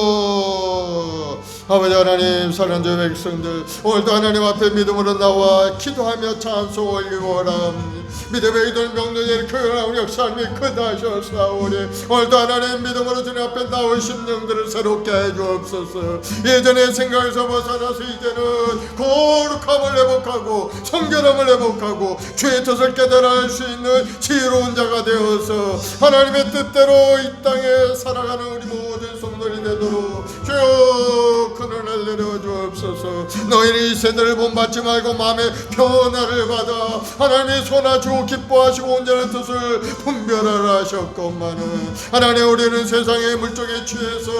주여. 아버지 하나님 사랑하는 주 백성들 오늘도 하나님 앞에 믿음으로 나와 기도하며 찬송 올리고 원합니다. 믿음의 이들 명령에 교연하고 역사함이 크다 하셨사오니 오늘도 하나님 믿음으로 주님 앞에 나오신 영들을 새롭게 해주옵소서. 예전의 생각에서 벗어나서 이제는 거룩함을 회복하고 성결함을 회복하고 주의 뜻을 깨달아 할 수 있는 지혜로운 자가 되어서 하나님의 뜻대로 이 땅에 살아가는 우리 모든 성도들이 되도록 주여 큰 은혜를 내려 주옵소서. 너희는 이 세대를 본받지 말고 마음의 변화를 받아 하나님의 손아주고 기뻐하시고 온전한 뜻을 분별하라 하셨건만은 하나님 우리는 세상의 물적에 취해서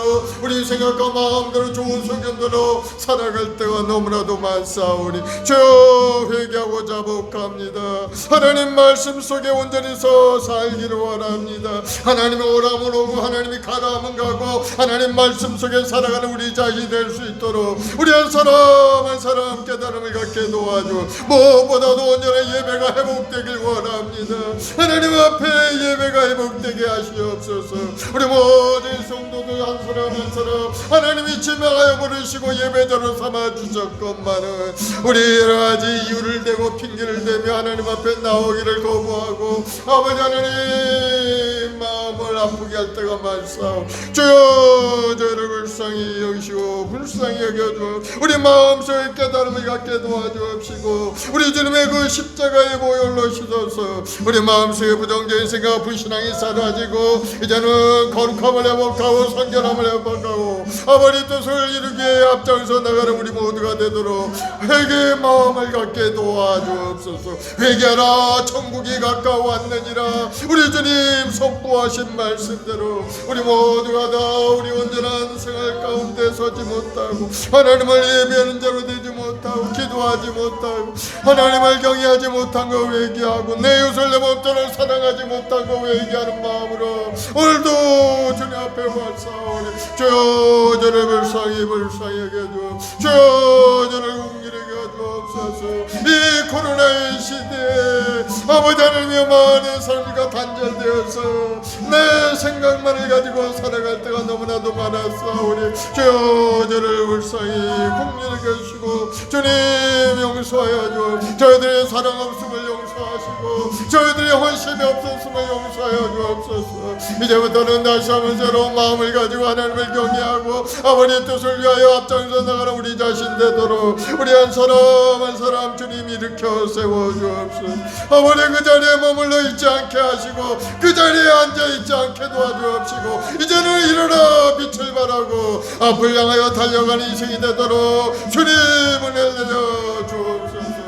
우리 생각과 마음대로 좋은 소견대로 살아갈 때가 너무나도 많사오니 주여 회개하고 자복합니다. 하나님 말씀 속에 온전히 서 살기를 원합니다. 하나님의 오라면 오고 하나님이 가라면 가고 하나님 말씀 속에 살아가는 우리 자신이 될 수 있도록 우리 한 사람 한 사람 깨달음을 갖게 도와줘. 무엇보다도 온전한 예배가 회복되길 원합니다. 하나님 앞에 예배가 회복되게 하시옵소서. 우리 모든 성도들 한 사람 한 사람 하나님이 지명하여 부르시고 예배자로 삼아주셨건만은 우리 여러가지 이유를 대고 핑계를 대며 하나님 앞에 나오기를 거부하고 아버지 하나님 마음을 아프게 할 때가 많사오. 주여 저희를 불쌍히 여기시고 불쌍히 여겨주옵시고 우리 마음속에 깨달음을 갖게 도와주옵시고 우리 주님의 그 십자가의 보혈로 씻어서 우리 마음속에 부정적인 생각 불신앙이 사라지고 이제는 거룩함을 회복하고 성결함을 회복하고 아버지 뜻을 이루기에 앞장서 나가는 우리 모두가 되도록 회개의 마음을 갖게 도와주옵소서. 회개하라 천국이 가까워왔느니라. 우리 주님 선포하신 말씀대로 우리 모두가 다 우리 온전한 생활 가운데 서지 못하고 하나님을 예배하는 자로 되지 못하고 기도하지 못하고 하나님을 경외하지 못한 거 회개하고 내 이웃을 내 몸처럼 사랑하지 못한 거 회개하는 마음으로 오늘도 주님 앞에 왔사오니 주여 저를 불쌍히 여겨주옵소서. 주여 저를 긍휼히 여겨주옵소서. 이 코로나의 시대에 아버지 하나님의 많은 삶과 단절되어서 내 생각만을 가지고 살아갈 때가 너무나도 많았사오니 주여 저를 불쌍히 긍휼히 여겨주시고 주님 용서하여 주옵소서. 저희들의 사랑 없음을 용서하시고 저희들의 헌신이 없었음을 용서하여 주옵소서. 이제부터는 다시 한번 새로운 마음을 가지고 하나님을 경외하고 아버지의 뜻을 위하여 앞장서 나가는 우리 자신 되도록 우리 한 사람 주님 일으켜 세워주옵소서. 아버지 그 자리에 머물러 있지 않게 하시고 그 자리에 앉아있지 않게 도와주옵시고 이제는 일어나 빛을 발하고 앞을 향하여 달려가는 인생이 되도록 주님을 내려 주옵소서.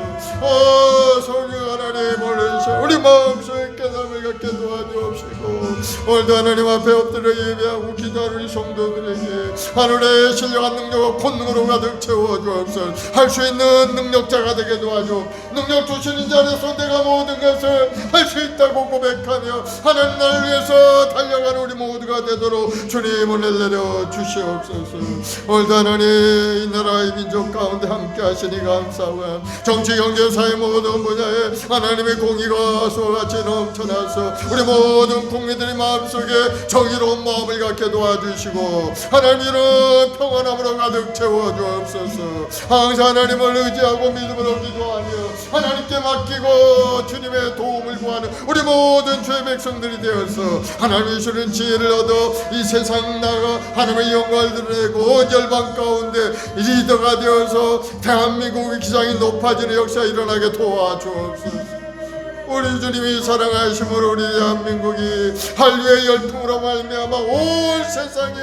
성령 하나님 오늘서 우리 마음속에 깨달음을 갖게 도와주옵시고 오늘도 하나님 앞에 엎드려 예배하고 기도하는 우리 성도들에게 하늘의 신령한 능력과 권능으로 가득 채워주옵소서. 할 수 있는 능력자가 되게 도와줘. 능력 주시는 자리에서 내가 모든 것을 할 수 있다고 고백하며 하나님 나를 위해서 달려가는 우리 모두가 되도록 주님을 내려 주시옵소서. 오늘도 하나님 이 나라의 민족 가운데 함께 하시니 감사하고 정치 경제 사회 모든 분야에 하나님의 공의가 수같이 넘쳐나서 우리 모든 국민들의 마음속에 정의로운 마음을 갖게 도와주시고 하나님 이런 평안함으로 가득 채워주옵소서. 항상 하나님을 의지하고 믿음으로 기도하며 하나님께 맡기고 주님의 도움을 구하는 우리 모든 주의 백성들이 되어서 하나님이 주는 지혜를 얻어 이 세상 나가 하나님의 영광을 드러내고 열방 가운데 리더가 되어서 대한민국의 기상이 높아지는 역사가 일어나게 도와주옵소서. 우리 주님이 사랑하심으로 우리 대한민국이 한류의 열풍으로 말미암아 온 세상에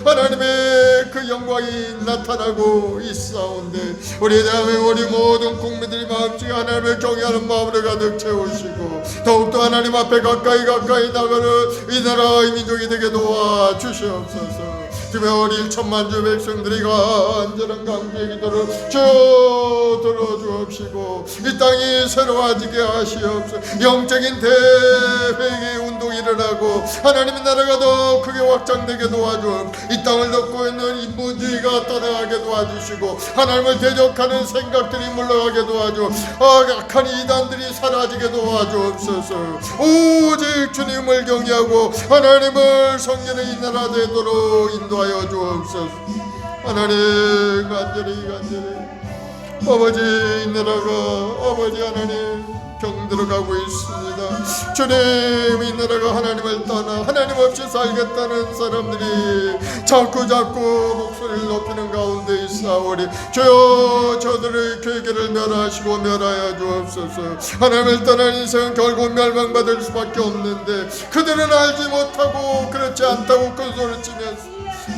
하나님의 그 영광이 나타나고 있사온데 우리 대한민국 우리 모든 국민들이 마음속에 하나님을 경외하는 마음으로 가득 채우시고 더욱더 하나님 앞에 가까이 나가는 이 나라의 민족이 되게 도와주시옵소서. 주의 어린 천만주 백성들이 간절한 강구의 기도를 들어주옵시고 이 땅이 새로워지게 하시옵소서. 영적인 대회의 운동이 일어나고 하나님의 나라가 더 크게 확장되게 도와주옵소서. 이 땅을 덮고 있는 인본주의가 떠나가게 도와주시고 하나님을 대적하는 생각들이 물러가게 도와주옵소서. 악한 이단들이 사라지게 도와주옵소서. 오직 주님을 경외하고 하나님을 섬기는 이 나라 되도록 인도하여 주옵소서. 하나님 간절히 아버지 이 나라가 아버지 하나님 병들어가고 있습니다. 주님 이 나라가 하나님을 떠나 하나님 없이 살겠다는 사람들이 자꾸 목소리를 높이는 가운데 있사오니 주여 저들의 계계를 멸하시고 멸하여 주옵소서. 하나님을 떠난 인생은 결국 멸망받을 수밖에 없는데 그들은 알지 못하고 그렇지 않다고 큰 소리를 치면서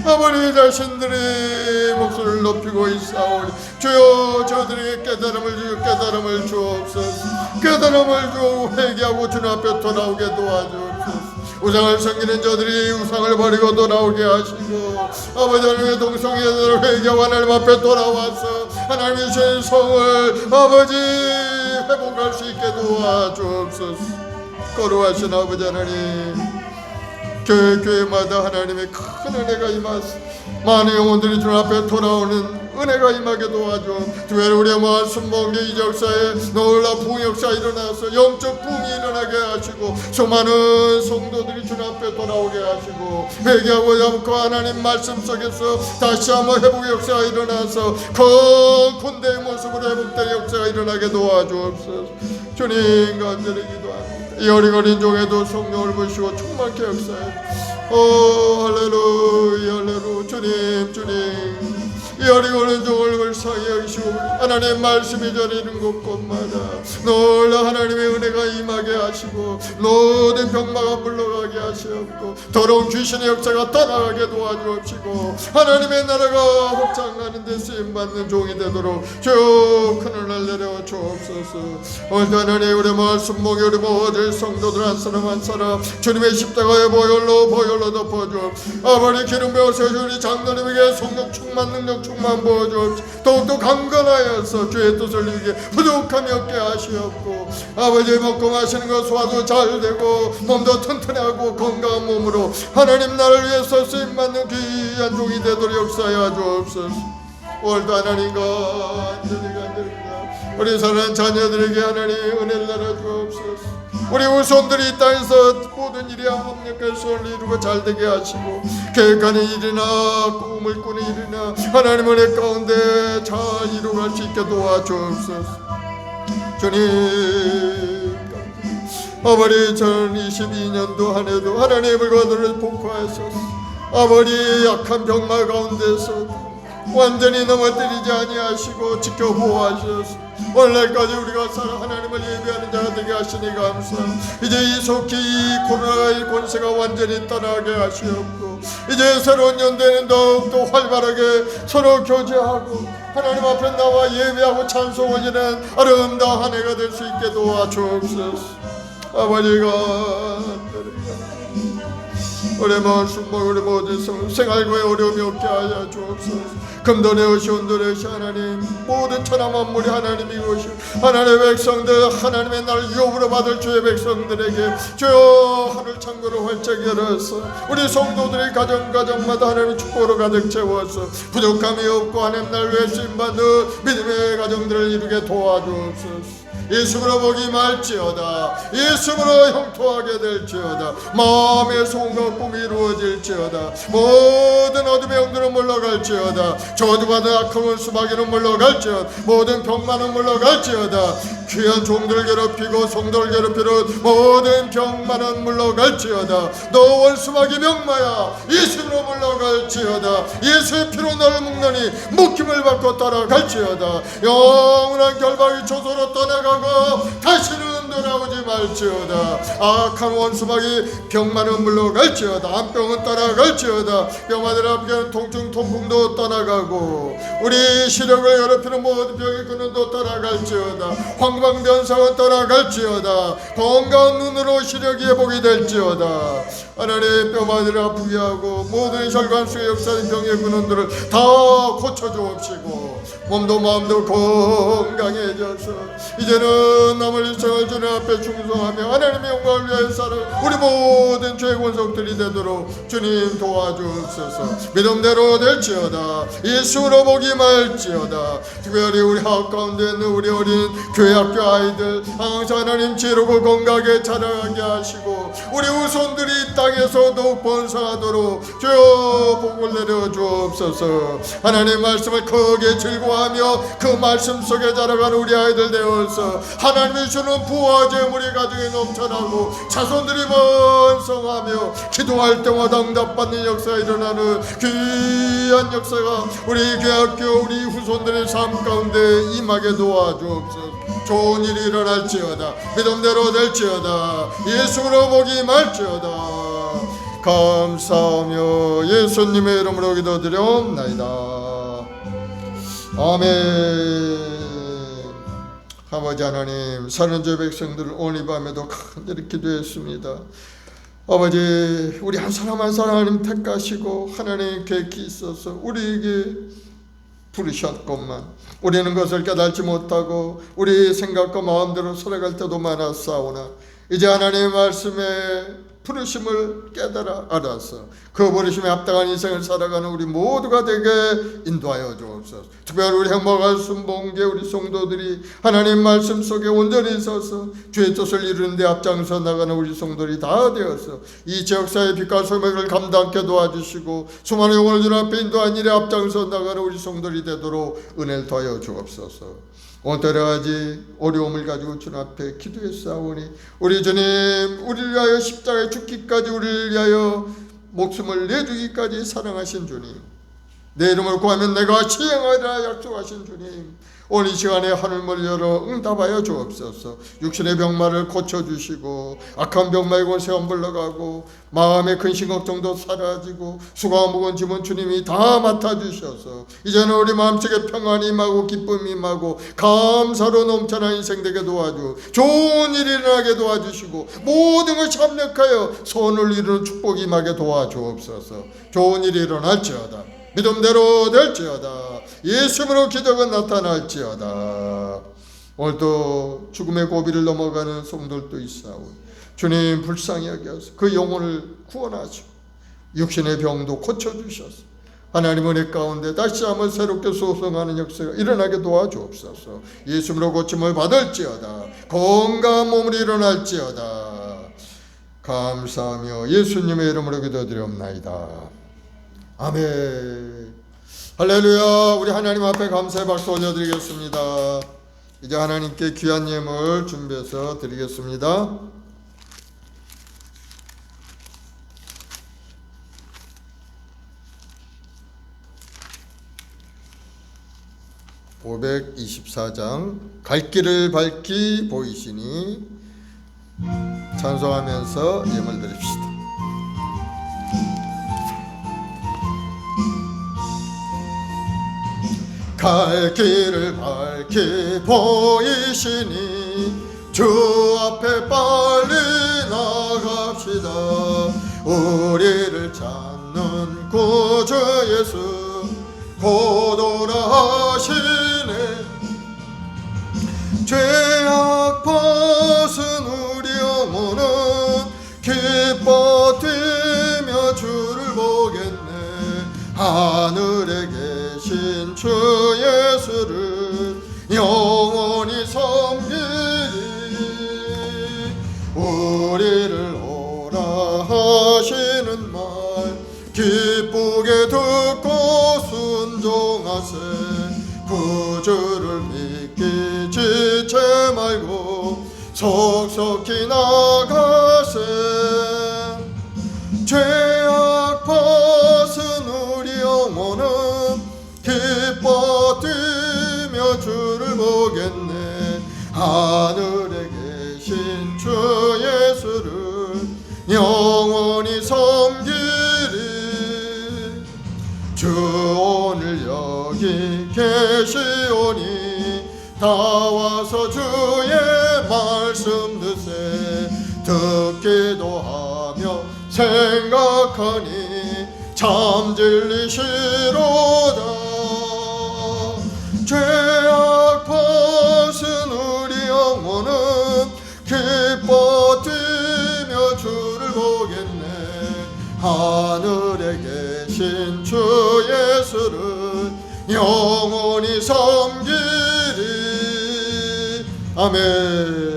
아버지 자신들의 목소리를 높이고 있사오니 주여 저들에게 깨달음을 주옵소서. 깨달음을 주고 회개하고 주님 앞에 돌아오게 도와주옵소서. 우상을 섬기는 자들이 우상을 버리고 돌아오게 하시고 아버지 하나님의 동성애들을 회개하고 하나님 앞에 돌아와서 하나님의 주신 성을 아버지 회복할 수 있게 도와주옵소서. 거룩하신 아버지 하나님 교회마다 하나님의 큰 은혜가 임하시 많은 영혼들이 주님 앞에 돌아오는 은혜가 임하게 도와줘. 주의 우리의 말씀 번개 이 역사에 놀라운 부흥 역사 일어나서 영적 부흥이 일어나게 하시고 수많은 성도들이 주님 앞에 돌아오게 하시고 회개하고 ям고 하나님 말씀 속에서 다시 한번 회복 역사가 일어나서 그 군대의 모습으로 회복된 역사가 일어나게 도와주옵소서. 주님 간절히 기도합니다. 이 어리거린 종에도 성령을 부으시고 충만케 역사해. 할렐루야 주님 이 어리고는 종을 불쌍히 여기시고 하나님의 말씀이 전해지는 곳곳마다 놀라 하나님의 은혜가 임하게 하시고 모든 병마가 물러가게 하시옵고 더러운 귀신의 역사가 떠나가게 도와주옵시고 하나님의 나라가 확장하는 데 쓰임받는 종이 되도록 주 큰을 내려 주옵소서. 오늘도 하나님 우리 마을 순목에 우리 모든 성도들 한 사람 한 사람 주님의 십자가의 보혈로 덮어주옵시고 아버지 기름 부으셔서 우리 장로님에게 성령 충만 능력 충만 부어주옵시고 더욱더 강건하여서 주의 뜻을 이루게 부족함이 없게 하시옵고 아버지 먹고 마시는 것 소화도 잘 되고 몸도 튼튼하고 건강한 몸으로 하나님 나를 위해서 쓰임받는 귀한 종이 되도록 역사하여 주옵소서. 오늘도 하나님과 간절히 우리 사랑하는 자녀들에게 하나님 은혜를 내려주옵소서. 우리 후손들이 이 땅에서 모든 일이 합력해서 이루고 잘되게 하시고 계획하는 일이나 꿈을 꾸는 일이나 하나님 은혜 가운데 잘 이루어갈 수 있게 도와주옵소서. 주님 아버지 2022년도 한 해도 하나님의 불과들을 복화하소서. 아버지 약한 병마 가운데서 완전히 넘어뜨리지 아니하시고 지켜 보호하셔서 오늘날까지 우리가 살아 하나님을 예배하는 자가 되게 하시니 감사합니다. 이제 이 속히 이 코로나19 권세가 완전히 떠나게 하시옵고 이제 새로운 연대는 더욱더 활발하게 서로 교제하고 하나님 앞에 나와 예배하고 찬송을 지는 아름다운 한 해가 될 수 있게 도와주옵소서. 아버지가 우리 마을 순복 우리 모든 생활과의 어려움이 없게 하여 주옵소서. 금돈의 옷이 온돈의 옷이 하나님 모든 천하 만물이 하나님이 오시오 하나님의 백성들 하나님의 날 유업으로 받을 주의 백성들에게 주여 하늘 창고를 활짝 열어서 우리 성도들의 가정마다 하나님의 축복으로 가득 채워서 부족함이 없고 하나님 날 위해 쓰임받는 믿음의 가정들을 이루게 도와주옵소서. 예수로 복이 말지어다 예수로 형통하게 될지어다 마음의 소원과 꿈이 이루어질지어다 모든 어둠의 영들은 물러갈지어다 저주받은 악한 원수마귀는 물러갈지어다 모든 병만은 물러갈지어다 귀한 종들을 괴롭히고 성도를 괴롭히는 모든 병만은 물러갈지어다 너 원수마귀 병마야 예수로 물러갈지어다 예수의 피로 너를 묶느니 묶임을 받고 따라갈지어다 영원한 결박이 초소로 떠나가고 다시는 돌아오지 말지어다 악한 원수마귀 병만은 물러갈지어다 암병은 떠나갈지어다 병아들 앞에는 통증 통풍도 떠나가고 우리 시력을 괴롭히는 모든 병의 근원도 떠나갈지어다 황방변상은 떠나갈지어다 건강한 눈으로 시력이 회복이 될지어다 하나님 뼈마디를 아프게 하고 모든 혈관 속에 역사된 병의 근원들을 다 고쳐주옵시고 몸도 마음도 건강해져서 이제는 남을 일생을 주님 앞에 충성하며 하나님의 영광을 위하여 살아 우리 모든 죄의 권속들이 되도록 주님 도와주옵소서. 믿음대로 될지어다 예수로 복이 말지어다. 특별히 우리 학교 가운데 있는 우리 어린 교회 학교 아이들 항상 하나님 지혜롭고 건강하게 자라게 하시고 우리 후손들이 이 땅에서 더욱 번성하도록 주여 복을 내려 주옵소서. 하나님 말씀을 크게 즐거워하며 그 말씀 속에 자라가는 우리 아이들 되어서 하나님이 주는 부와 재물이 가정에 넘쳐나고 자손들이 번성하며 기도할 때마다 응답받는 역사가 일어나는 귀한 역사가 우리 교회학교 우리 후손들의 삶 가운데 임하게 도와주옵소서. 좋은 일이 일어날지어다 믿음대로 될지어다 예수로 복이 말지어다. 감사하며 예수님의 이름으로 기도드려옵나이다. 아멘. 아버지 하나님 사는 주 백성들을 오늘 밤에도 간절히 기도했습니다. 아버지 우리 한 사람 한 사람 하나님 택하시고 하나님 계획이 있어서 우리에게 부르셨건만 우리는 그것을 깨닫지 못하고 우리 생각과 마음대로 살아갈 때도 많았사오나 이제 하나님의 말씀에 부르심을 깨달아 알아서 그 부르심에 합당한 인생을 살아가는 우리 모두가 되게 인도하여 주옵소서. 특별히 우리 행복한 순복음교회 우리 성도들이 하나님 말씀 속에 온전히 서서 주의 뜻을 이루는 데 앞장서 나가는 우리 성도들이 다 되어서 이 지역사회의 빛과 소명을 감당케 도와주시고 수많은 영혼을 주 앞에 인도한 일에 앞장서 나가는 우리 성도들이 되도록 은혜를 더하여 주옵소서. 오늘 여러 가지 어려움을 가지고 주님 앞에 기도했사오니 우리 주님 우리를 위하여 십자가에 죽기까지 우리를 위하여 목숨을 내주기까지 사랑하신 주님 내 이름을 구하면 내가 시행하리라 약속하신 주님, 오늘 이 시간에 하늘문을 열어 응답하여 주옵소서. 육신의 병마를 고쳐주시고 악한 병마의 권세가 물러가고 마음의 근심 걱정도 사라지고 수고와 무거운 짐은 주님이 다 맡아주셔서 이제는 우리 마음속에 평안이 임하고 기쁨이 임하고 감사로 넘쳐나는 인생 되게 도와주, 좋은 일이 일어나게 도와주시고 모든 것이 합력하여 소원을 이루는 축복이 임하게 도와주옵소서. 좋은 일이 일어날지어다. 믿음대로 될지어다. 예수님으로 기적은 나타날지어다. 오늘도 죽음의 고비를 넘어가는 성도들도 있사오니 주님 불쌍히 여겨서 그 영혼을 구원하시고 육신의 병도 고쳐주셔서 하나님 은혜 가운데 다시 한번 새롭게 소성하는 역사가 일어나게 도와주옵소서. 예수님으로 고침을 받을지어다. 건강한 몸으로 일어날지어다. 감사하며 예수님의 이름으로 기도드리옵나이다. 아멘. 할렐루야. 우리 하나님 앞에 감사의 박수 올려드리겠습니다. 이제 하나님께 귀한 예물 준비해서 드리겠습니다. (524장) 갈 길을 밝히 보이시니 찬송하면서 예물 드립시다. 갈 길을 밝히 보이시니 주 앞에 빨리 나갑시다. 우리를 찾는 구주 예수 곧 오라 하시네. 죄악 벗은 우리 영혼은 기뻐 뛰며 주를 보겠네. 하늘에 계신 주 예수를 영원히 섬기리. 우리를 오라 하시는 말 기쁘게 듣고 순종하세. 구주를 믿기 지체 말고 속속히 나가세. 죄악 벗은 우리 영혼은 기뻐 뛰며 주를 보겠네. 하늘에 계신 주 예수를 영원히 섬기리. 주 오늘 여기 계시오니 다 와서 주의 말씀 듣세. 듣기도 하며 생각하니 참 진리시로다. 죄악 벗은 우리 영혼은 기뻐 뛰며 주를 보겠네. 하늘에 계신 주 예수를 영원히 섬기리. 아멘.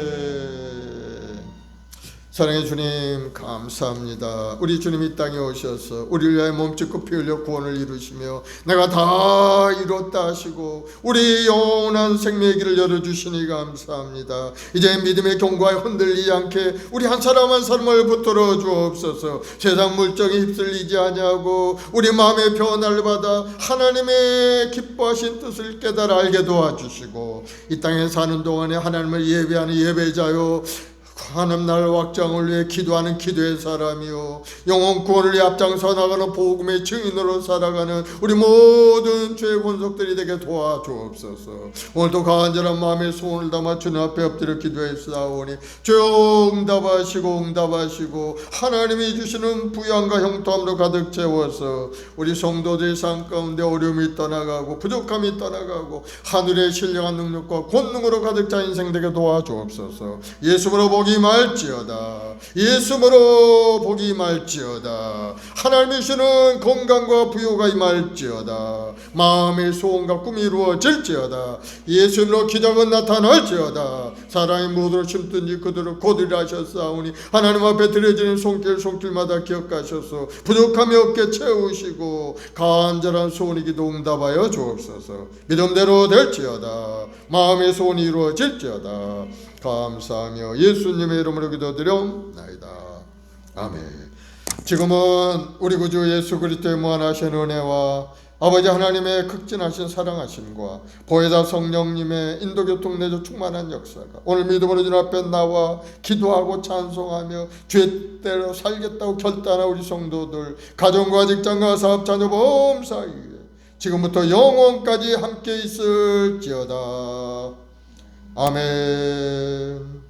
사랑의 주님 감사합니다. 우리 주님 이 땅에 오셔서 우리를 위하여 몸짓고 피 흘려 구원을 이루시며 내가 다 이뤘다 하시고 우리 영원한 생명의 길을 열어주시니 감사합니다. 이제 믿음의 경과에 흔들리지 않게 우리 한 사람 한 사람을 붙들어 주옵소서. 세상 물정에 휩쓸리지 아니하고 우리 마음의 변화를 받아 하나님의 기뻐하신 뜻을 깨달아 알게 도와주시고 이 땅에 사는 동안에 하나님을 예배하는 예배자요 하나님 나라의 확장을 위해 기도하는 기도의 사람이요 영혼 구원을 위해 앞장서 나가는 복음의 증인으로 살아가는 우리 모든 죄의 권속들이 되게 도와주옵소서. 오늘도 간절한 마음의 소원을 담아 주님 앞에 엎드려 기도했사오니 주여 응답하시고 하나님이 주시는 부양과 형통함으로 가득 채워서 우리 성도들의 삶 가운데 어려움이 떠나가고 부족함이 떠나가고 하늘의 신령한 능력과 권능으로 가득 차 인생 되게 도와주옵소서. 예수로 복이 말지어다. 예수로 복이 말지어다. 하나님이 주시는 건강과 부요가 임할지어다. 마음의 소원과 꿈이 이루어질지어다. 예수로 기적은 나타날지어다. 사랑의 무엇으로 심든지 그들을 거두리라 하셨사오니 하나님 앞에 드려지는 손길마다 기억하셔서 부족함이 없게 채우시고 간절한 소원이 기도 응답하여 주옵소서. 믿음대로 될지어다. 마음의 소원이 이루어질지어다. 감사하며 예수님의 이름으로 기도드려옵나이다. 아멘. 지금은 우리 구주 예수 그리스도의 무한하신 은혜와 아버지 하나님의 극진하신 사랑하심과 보혜사 성령님의 인도교통 내주 충만한 역사가 오늘 믿음으로 주님 앞에 나와 기도하고 찬송하며 주의 대로 살겠다고 결단한 우리 성도들 가정과 직장과 사업 자녀 범사에 지금부터 영원까지 함께 있을지어다. 아멘.